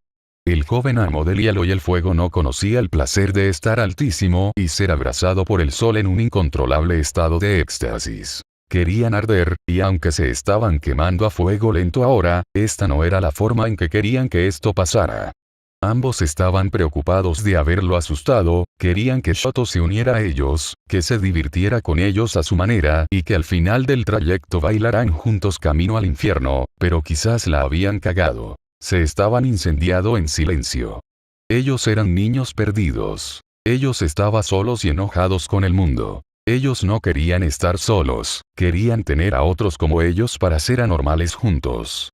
El joven amo del hielo y el fuego no conocía el placer de estar altísimo y ser abrazado por el sol en un incontrolable estado de éxtasis. querían arder, y aunque se estaban quemando a fuego lento ahora, esta no era la forma en que querían que esto pasara. Ambos estaban preocupados de haberlo asustado, querían que Shoto se uniera a ellos, que se divirtiera con ellos a su manera, y que al final del trayecto bailaran juntos camino al infierno, pero quizás la habían cagado. Se estaban incendiando en silencio. Ellos eran niños perdidos. Ellos estaban solos y enojados con el mundo. Ellos no querían estar solos, querían tener a otros como ellos para ser anormales juntos.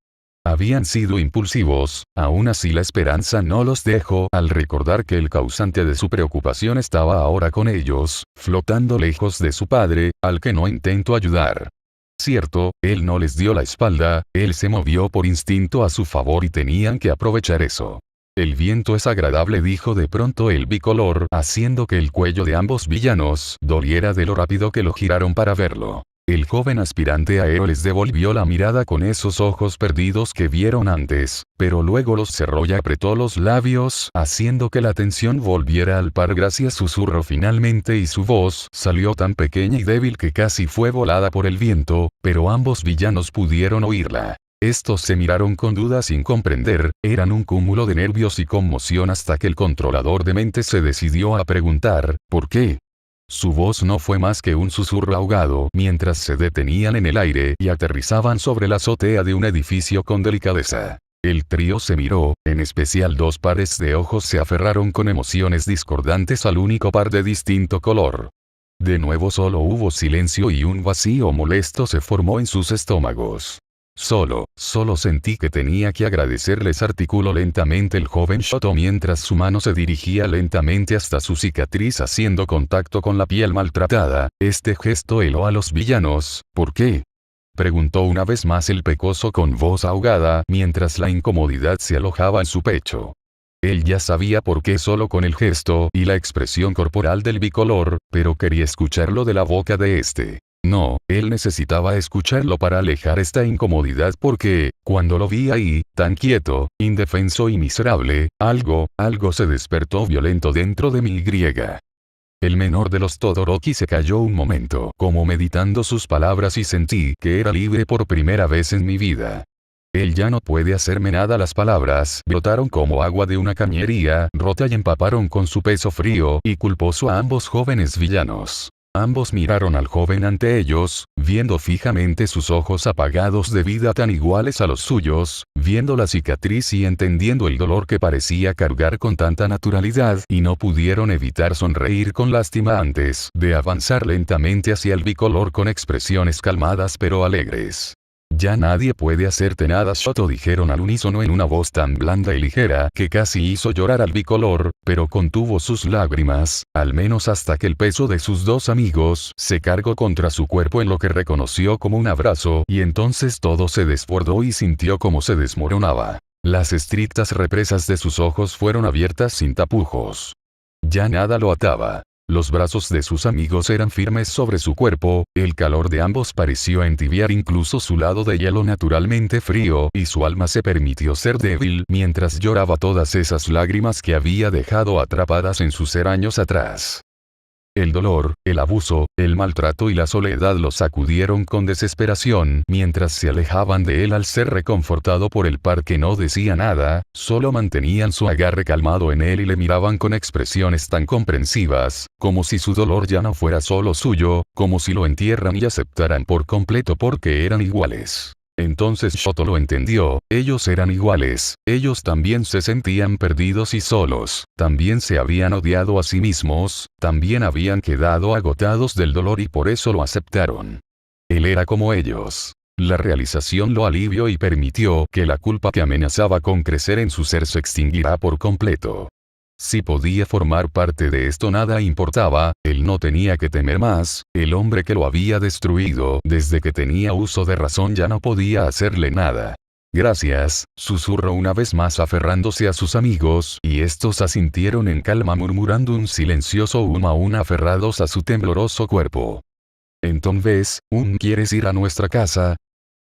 Habían sido impulsivos, aún así la esperanza no los dejó al recordar que el causante de su preocupación estaba ahora con ellos, flotando lejos de su padre, al que no intentó ayudar. Cierto, él no les dio la espalda, él se movió por instinto a su favor y tenían que aprovechar eso. El viento es agradable, dijo de pronto el bicolor, haciendo que el cuello de ambos villanos doliera de lo rápido que lo giraron para verlo. El joven aspirante a héroe les devolvió la mirada con esos ojos perdidos que vieron antes, pero luego los cerró y apretó los labios, haciendo que la tensión volviera al par. Gracias, susurró finalmente, y su voz salió tan pequeña y débil que casi fue volada por el viento, pero ambos villanos pudieron oírla. Estos se miraron con duda sin comprender, eran un cúmulo de nervios y conmoción hasta que el controlador de mentes se decidió a preguntar, ¿por qué? Su voz no fue más que un susurro ahogado mientras se detenían en el aire y aterrizaban sobre la azotea de un edificio con delicadeza. El trío se miró, en especial dos pares de ojos se aferraron con emociones discordantes al único par de distinto color. De nuevo solo hubo silencio y un vacío molesto se formó en sus estómagos. Solo sentí que tenía que agradecerles, articuló lentamente el joven Shoto mientras su mano se dirigía lentamente hasta su cicatriz haciendo contacto con la piel maltratada. Este gesto heló a los villanos. ¿Por qué?, preguntó una vez más el pecoso con voz ahogada mientras la incomodidad se alojaba en su pecho. Él ya sabía por qué solo con el gesto y la expresión corporal del bicolor, pero quería escucharlo de la boca de este. No, él necesitaba escucharlo para alejar esta incomodidad porque, cuando lo vi ahí, tan quieto, indefenso y miserable, algo se despertó violento dentro de mí. El menor de los Todoroki se calló un momento, como meditando sus palabras, y sentí que era libre por primera vez en mi vida. Él ya no puede hacerme nada. Las palabras brotaron como agua de una cañería rota y empaparon con su peso frío y culposo a ambos jóvenes villanos. Ambos miraron al joven ante ellos, viendo fijamente sus ojos apagados de vida tan iguales a los suyos, viendo la cicatriz y entendiendo el dolor que parecía cargar con tanta naturalidad, y no pudieron evitar sonreír con lástima antes de avanzar lentamente hacia el bicolor con expresiones calmadas pero alegres. Ya nadie puede hacerte nada, Shoto, dijeron al unísono en una voz tan blanda y ligera que casi hizo llorar al bicolor, pero contuvo sus lágrimas, al menos hasta que el peso de sus dos amigos se cargó contra su cuerpo en lo que reconoció como un abrazo, y entonces todo se desbordó y sintió como se desmoronaba. Las estrictas represas de sus ojos fueron abiertas sin tapujos. Ya nada lo ataba. Los brazos de sus amigos eran firmes sobre su cuerpo, el calor de ambos pareció entibiar incluso su lado de hielo naturalmente frío, y su alma se permitió ser débil mientras lloraba todas esas lágrimas que había dejado atrapadas en su ser años atrás. El dolor, el abuso, el maltrato y la soledad lo sacudieron con desesperación mientras se alejaban de él al ser reconfortado por el par que no decía nada, solo mantenían su agarre calmado en él y le miraban con expresiones tan comprensivas, como si su dolor ya no fuera solo suyo, como si lo entierran y aceptaran por completo porque eran iguales. Entonces Shoto lo entendió, ellos eran iguales, ellos también se sentían perdidos y solos, también se habían odiado a sí mismos, también habían quedado agotados del dolor y por eso lo aceptaron. Él era como ellos. La realización lo alivió y permitió que la culpa que amenazaba con crecer en su ser se extinguiera por completo. Si podía formar parte de esto nada importaba, él no tenía que temer más, el hombre que lo había destruido desde que tenía uso de razón ya no podía hacerle nada. Gracias, susurró una vez más aferrándose a sus amigos, y estos asintieron en calma murmurando un silencioso aún aferrados a su tembloroso cuerpo. Entonces, ¿quieres ir a nuestra casa?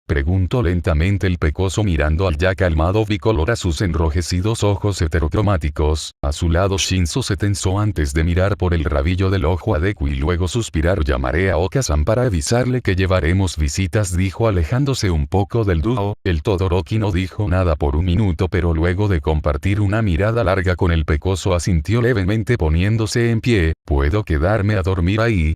Preguntó lentamente el pecoso mirando al ya calmado bicolor a sus enrojecidos ojos heterocromáticos. A su lado Shinzo se tensó antes de mirar por el rabillo del ojo a Deku y luego suspirar. Llamaré a Okasan para avisarle que llevaremos visitas, dijo alejándose un poco del dúo. El Todoroki no dijo nada por un minuto, pero luego de compartir una mirada larga con el pecoso asintió levemente poniéndose en pie. ¿Puedo quedarme a dormir ahí?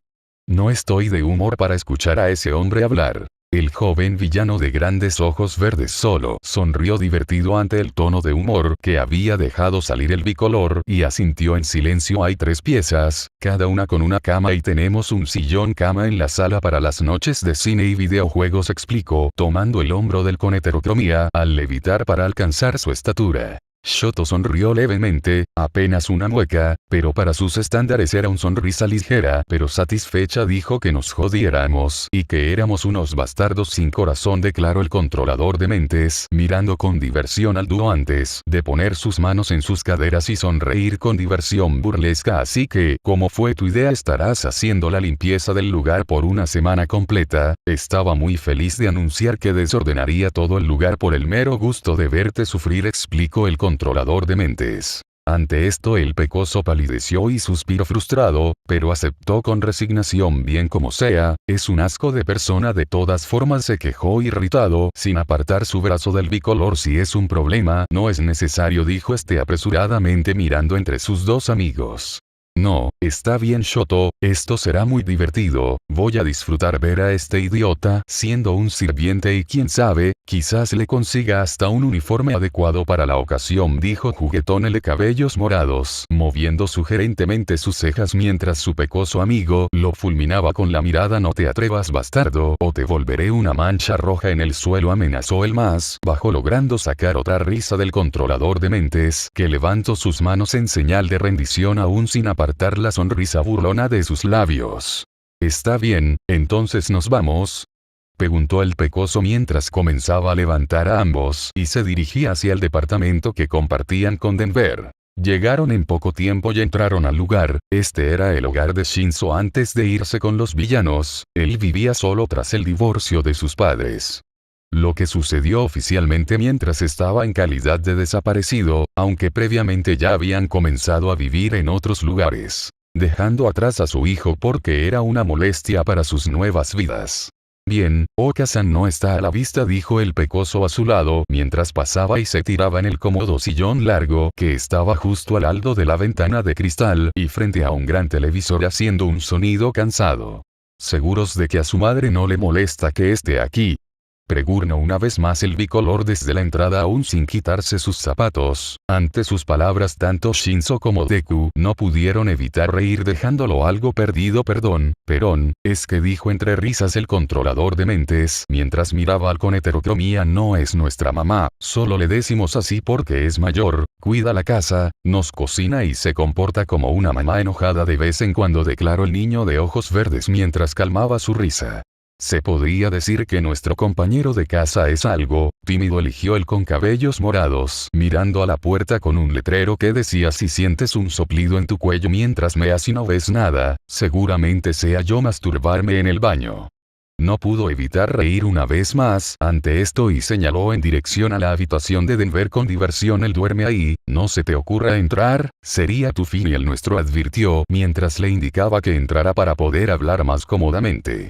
No estoy de humor para escuchar a ese hombre hablar. El joven villano de grandes ojos verdes solo sonrió divertido ante el tono de humor que había dejado salir el bicolor y asintió en silencio. Hay 3 piezas, cada una con una cama y tenemos un sillón cama en la sala para las noches de cine y videojuegos, explicó tomando el hombro del con heterocromía al levitar para alcanzar su estatura. Shoto sonrió levemente, apenas una mueca, pero para sus estándares era una sonrisa ligera pero satisfecha. Dijo que nos jodiéramos y que éramos unos bastardos sin corazón, declaró el controlador de mentes, mirando con diversión al dúo antes de poner sus manos en sus caderas y sonreír con diversión burlesca. Así que, ¿cómo fue tu idea? ¿Estarás haciendo la limpieza del lugar por una semana completa? Estaba muy feliz de anunciar que desordenaría todo el lugar por el mero gusto de verte sufrir, explicó el controlador de mentes. Ante esto el pecoso palideció y suspiró frustrado, pero aceptó con resignación. Bien como sea, es un asco de persona de todas formas, se quejó irritado, sin apartar su brazo del bicolor. Si es un problema, no es necesario, dijo este apresuradamente mirando entre sus 2 amigos. No, está bien Shoto, esto será muy divertido, voy a disfrutar ver a este idiota siendo un sirviente y quién sabe, quizás le consiga hasta un uniforme adecuado para la ocasión, dijo juguetón el de cabellos morados, moviendo sugerentemente sus cejas mientras su pecoso amigo lo fulminaba con la mirada. No te atrevas bastardo, o te volveré una mancha roja en el suelo, amenazó el más bajo, logrando sacar otra risa del controlador de mentes, que levantó sus manos en señal de rendición aún sin apartar la sonrisa burlona de sus labios. Está bien, entonces nos vamos, preguntó el pecoso mientras comenzaba a levantar a ambos y se dirigía hacia el departamento que compartían con Denver. Llegaron en poco tiempo y entraron al lugar. Este era el hogar de Shinzo antes de irse con los villanos. Él vivía solo tras el divorcio de sus padres. Lo que sucedió oficialmente mientras estaba en calidad de desaparecido, aunque previamente ya habían comenzado a vivir en otros lugares, dejando atrás a su hijo porque era una molestia para sus nuevas vidas. Bien, Okasan no está a la vista, dijo el pecoso a su lado mientras pasaba y se tiraba en el cómodo sillón largo que estaba justo al lado de la ventana de cristal y frente a un gran televisor haciendo un sonido cansado. ¿Seguros de que a su madre no le molesta que esté aquí?, preguntó una vez más el bicolor desde la entrada aún sin quitarse sus zapatos. Ante sus palabras tanto Shinzo como Deku no pudieron evitar reír dejándolo algo perdido. Perdón, es que dijo entre risas el controlador de mentes mientras miraba al con heterocromía. No es nuestra mamá, solo le decimos así porque es mayor, cuida la casa, nos cocina y se comporta como una mamá enojada de vez en cuando, declaró el niño de ojos verdes mientras calmaba su risa. Se podría decir que nuestro compañero de casa es algo tímido, eligió el con cabellos morados, mirando a la puerta con un letrero que decía: si sientes un soplido en tu cuello mientras meas y no ves nada, seguramente sea yo masturbarme en el baño. No pudo evitar reír una vez más ante esto y señaló en dirección a la habitación de Denver con diversión. Él duerme ahí, no se te ocurra entrar, sería tu fin, y el nuestro, advirtió mientras le indicaba que entrara para poder hablar más cómodamente.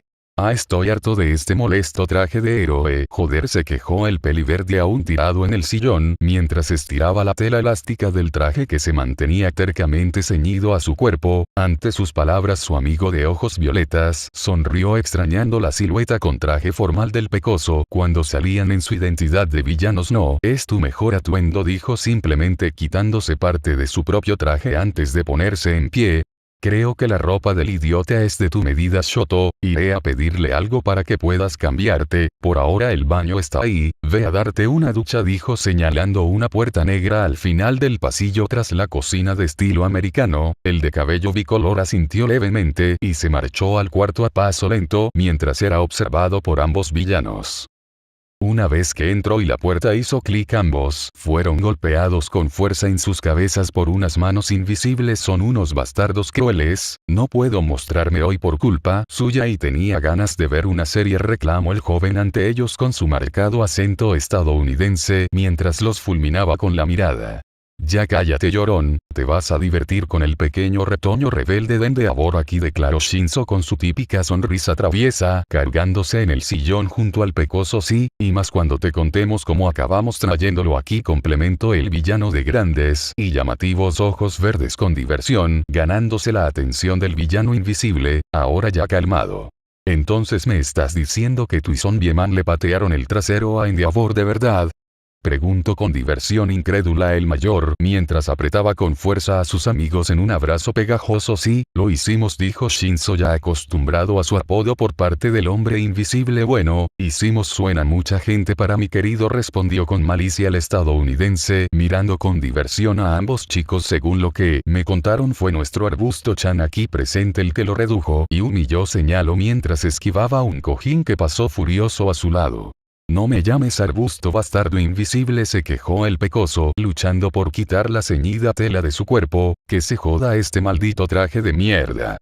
Estoy harto de este molesto traje de héroe. Joder, se quejó el peliverde aún tirado en el sillón mientras estiraba la tela elástica del traje que se mantenía tercamente ceñido a su cuerpo. Ante sus palabras su amigo de ojos violetas sonrió extrañando la silueta con traje formal del pecoso cuando salían en su identidad de villanos. No es tu mejor atuendo, dijo simplemente quitándose parte de su propio traje antes de ponerse en pie. Creo que la ropa del idiota es de tu medida, Shoto, iré a pedirle algo para que puedas cambiarte, por ahora el baño está ahí, ve a darte una ducha, dijo señalando una puerta negra al final del pasillo tras la cocina de estilo americano. El de cabello bicolor asintió levemente y se marchó al cuarto a paso lento mientras era observado por ambos villanos. Una vez que entró y la puerta hizo clic, ambos fueron golpeados con fuerza en sus cabezas por unas manos invisibles. Son unos bastardos crueles, no puedo mostrarme hoy por culpa suya y tenía ganas de ver una serie, reclamó el joven ante ellos con su marcado acento estadounidense mientras los fulminaba con la mirada. Ya cállate, llorón, te vas a divertir con el pequeño retoño rebelde de Endeavor aquí, declaró Shinzo con su típica sonrisa traviesa, cargándose en el sillón junto al pecoso. Sí, y más cuando te contemos cómo acabamos trayéndolo aquí, complementó el villano de grandes y llamativos ojos verdes con diversión, ganándose la atención del villano invisible, ahora ya calmado. Entonces me estás diciendo que tú y Son Bieman le patearon el trasero a Endeavor de verdad, preguntó con diversión incrédula el mayor mientras apretaba con fuerza a sus amigos en un abrazo pegajoso. Sí, lo hicimos, dijo Shinzo ya acostumbrado a su apodo por parte del hombre invisible. Bueno, hicimos suena mucha gente para mi querido, respondió con malicia el estadounidense mirando con diversión a ambos chicos. Según lo que me contaron fue nuestro arbusto Chan aquí presente el que lo redujo y humilló, señaló mientras esquivaba un cojín que pasó furioso a su lado. No me llames arbusto, bastardo invisible, se quejó el pecoso, luchando por quitar la ceñida tela de su cuerpo. Que se joda este maldito traje de mierda.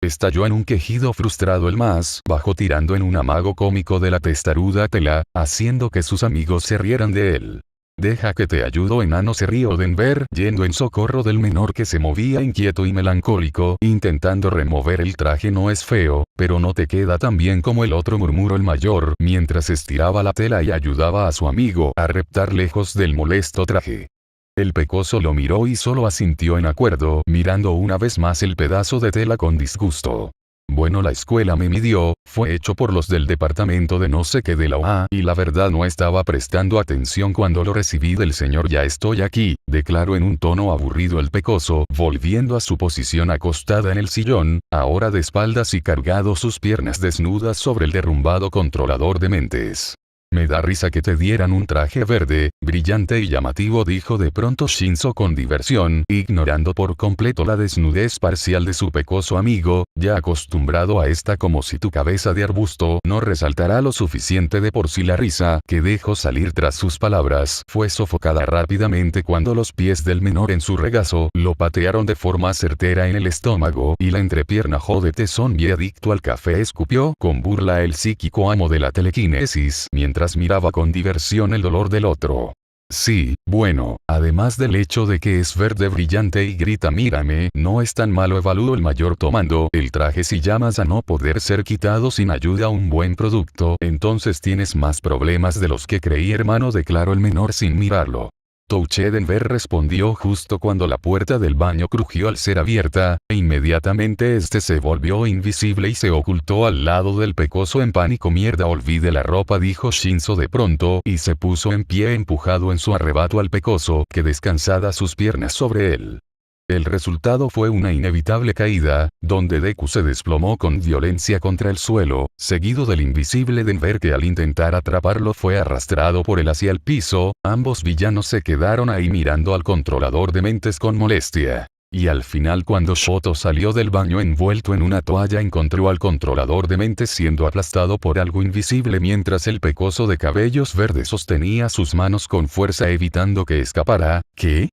Estalló en un quejido frustrado el más bajo, tirando en un amago cómico de la testaruda tela, haciendo que sus amigos se rieran de él. Deja que te ayudo, enano, se rió Denver, yendo en socorro del menor que se movía inquieto y melancólico, intentando remover el traje. No es feo, pero no te queda tan bien como el otro, murmuró el mayor, mientras estiraba la tela y ayudaba a su amigo a reptar lejos del molesto traje. El pecoso lo miró y solo asintió en acuerdo, mirando una vez más el pedazo de tela con disgusto. Bueno, la escuela me midió, fue hecho por los del departamento de no sé qué de la OA, y la verdad no estaba prestando atención cuando lo recibí del señor. Ya estoy aquí, declaró en un tono aburrido el pecoso, volviendo a su posición acostada en el sillón, ahora de espaldas y cargado sus piernas desnudas sobre el derrumbado controlador de mentes. Me da risa que te dieran un traje verde, brillante y llamativo, dijo de pronto Shinzo con diversión, ignorando por completo la desnudez parcial de su pecoso amigo, ya acostumbrado a esta. Como si tu cabeza de arbusto no resaltará lo suficiente. De por sí la risa que dejó salir tras sus palabras fue sofocada rápidamente cuando los pies del menor en su regazo lo patearon de forma certera en el estómago y la entrepierna. Jódete, zombie adicto al café, escupió con burla el psíquico amo de la telequinesis, mientras miraba con diversión el dolor del otro. Sí, bueno, además del hecho de que es verde brillante y grita mírame, no es tan malo, evaluó el mayor tomando el traje. Si llamas a no poder ser quitado sin ayuda un buen producto, entonces tienes más problemas de los que creí, hermano, declaró el menor sin mirarlo. Touché, Denver respondió justo cuando la puerta del baño crujió al ser abierta, e inmediatamente este se volvió invisible y se ocultó al lado del pecoso en pánico. Mierda, olvide la ropa, dijo Shinzo de pronto, y se puso en pie empujado en su arrebato al pecoso, que descansada sus piernas sobre él. El resultado fue una inevitable caída, donde Deku se desplomó con violencia contra el suelo, seguido del invisible Denver que al intentar atraparlo fue arrastrado por él hacia el piso. Ambos villanos se quedaron ahí mirando al controlador de mentes con molestia. Y al final, cuando Shoto salió del baño envuelto en una toalla, encontró al controlador de mentes siendo aplastado por algo invisible mientras el pecoso de cabellos verdes sostenía sus manos con fuerza evitando que escapara. ¿Qué?,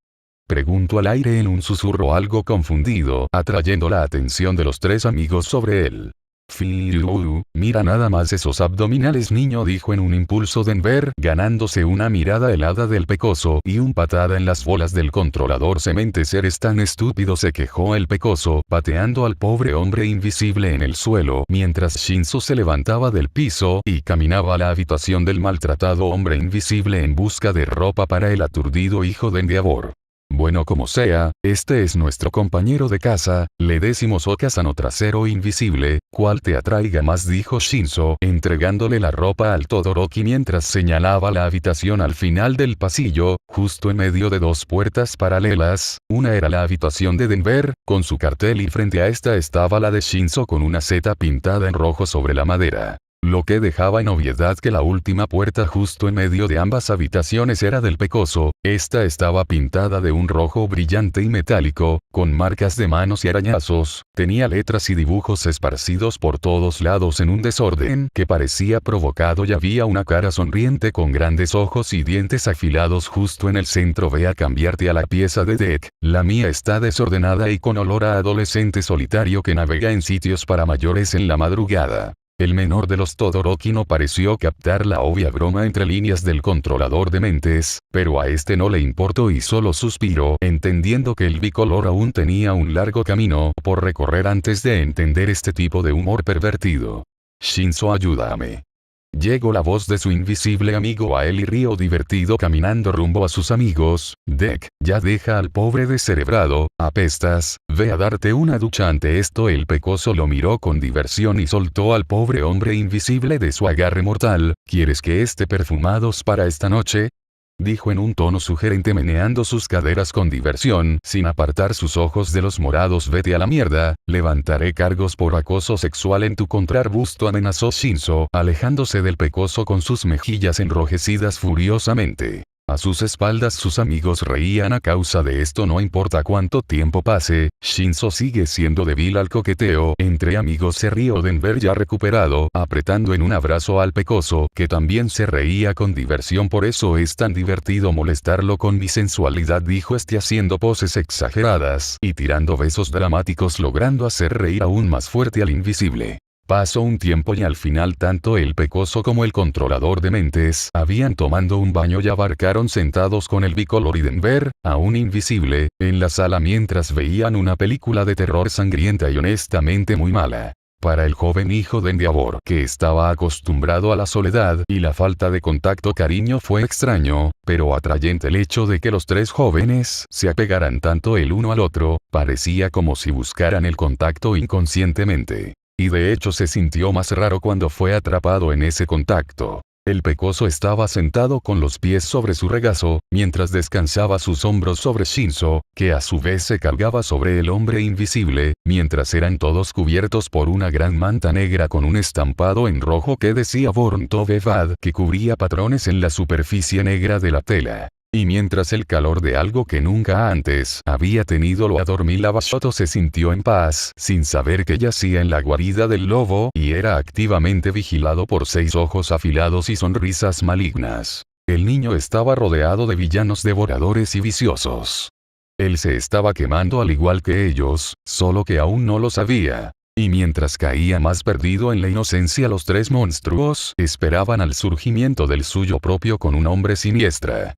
preguntó al aire en un susurro algo confundido, atrayendo la atención de los tres amigos sobre él. Mira nada más esos abdominales, niño, dijo en un impulso Denver, ganándose una mirada helada del pecoso y un patada en las bolas del controlador. Sementes, eres tan estúpido, se quejó el pecoso, pateando al pobre hombre invisible en el suelo, mientras Shinzo se levantaba del piso y caminaba a la habitación del maltratado hombre invisible en busca de ropa para el aturdido hijo de Endeavor. Bueno, como sea, este es nuestro compañero de casa, le decimos Okazano trasero invisible, cual te atraiga más, dijo Shinzo, entregándole la ropa al Todoroki mientras señalaba la habitación al final del pasillo, justo en medio de dos puertas paralelas. Una era la habitación de Denver, con su cartel, y frente a esta estaba la de Shinzo con una Z pintada en rojo sobre la madera. Lo que dejaba en obviedad que la última puerta justo en medio de ambas habitaciones era del Pecoso. Esta estaba pintada de un rojo brillante y metálico, con marcas de manos y arañazos, tenía letras y dibujos esparcidos por todos lados en un desorden que parecía provocado y había una cara sonriente con grandes ojos y dientes afilados justo en el centro. Ve a cambiarte a la pieza de Deck, la mía está desordenada y con olor a adolescente solitario que navega en sitios para mayores en la madrugada. El menor de los Todoroki no pareció captar la obvia broma entre líneas del controlador de mentes, pero a este no le importó y solo suspiró, entendiendo que el bicolor aún tenía un largo camino por recorrer antes de entender este tipo de humor pervertido. Shinzo, ayúdame. Llegó la voz de su invisible amigo a él y río divertido caminando rumbo a sus amigos. Deck, ya deja al pobre descerebrado, apestas, ve a darte una ducha. Ante esto el Pecoso lo miró con diversión y soltó al pobre hombre invisible de su agarre mortal. ¿Quieres que esté perfumados para esta noche?, dijo en un tono sugerente meneando sus caderas con diversión, sin apartar sus ojos de los morados. Vete a la mierda, levantaré cargos por acoso sexual en tu contra. Arbusto, amenazó Shinzo, alejándose del Pecoso con sus mejillas enrojecidas furiosamente. A sus espaldas sus amigos reían a causa de esto. No importa cuánto tiempo pase, Shinzo sigue siendo débil al coqueteo. Entre amigos se rió Denver ya recuperado, apretando en un abrazo al Pecoso, que también se reía con diversión. Por eso es tan divertido molestarlo con mi sensualidad, dijo este haciendo poses exageradas y tirando besos dramáticos, logrando hacer reír aún más fuerte al invisible. Pasó un tiempo y al final tanto el Pecoso como el controlador de mentes habían tomado un baño y abarcaron sentados con el bicolor y Denver, aún invisible, en la sala mientras veían una película de terror sangrienta y honestamente muy mala. Para el joven hijo de Endeavor, que estaba acostumbrado a la soledad y la falta de contacto cariño, fue extraño, pero atrayente el hecho de que los tres jóvenes se apegaran tanto el uno al otro. Parecía como si buscaran el contacto inconscientemente. Y de hecho se sintió más raro cuando fue atrapado en ese contacto. El Pecoso estaba sentado con los pies sobre su regazo, mientras descansaba sus hombros sobre Shinzo, que a su vez se cargaba sobre el hombre invisible, mientras eran todos cubiertos por una gran manta negra con un estampado en rojo que decía Born to be Bad, que cubría patrones en la superficie negra de la tela. Y mientras el calor de algo que nunca antes había tenido lo adormilaba, Shoto se sintió en paz, sin saber que yacía en la guarida del lobo y era activamente vigilado por 6 ojos afilados y sonrisas malignas. El niño estaba rodeado de villanos devoradores y viciosos. Él se estaba quemando al igual que ellos, solo que aún no lo sabía. Y mientras caía más perdido en la inocencia, los 3 monstruos esperaban al surgimiento del suyo propio con un hombre siniestra.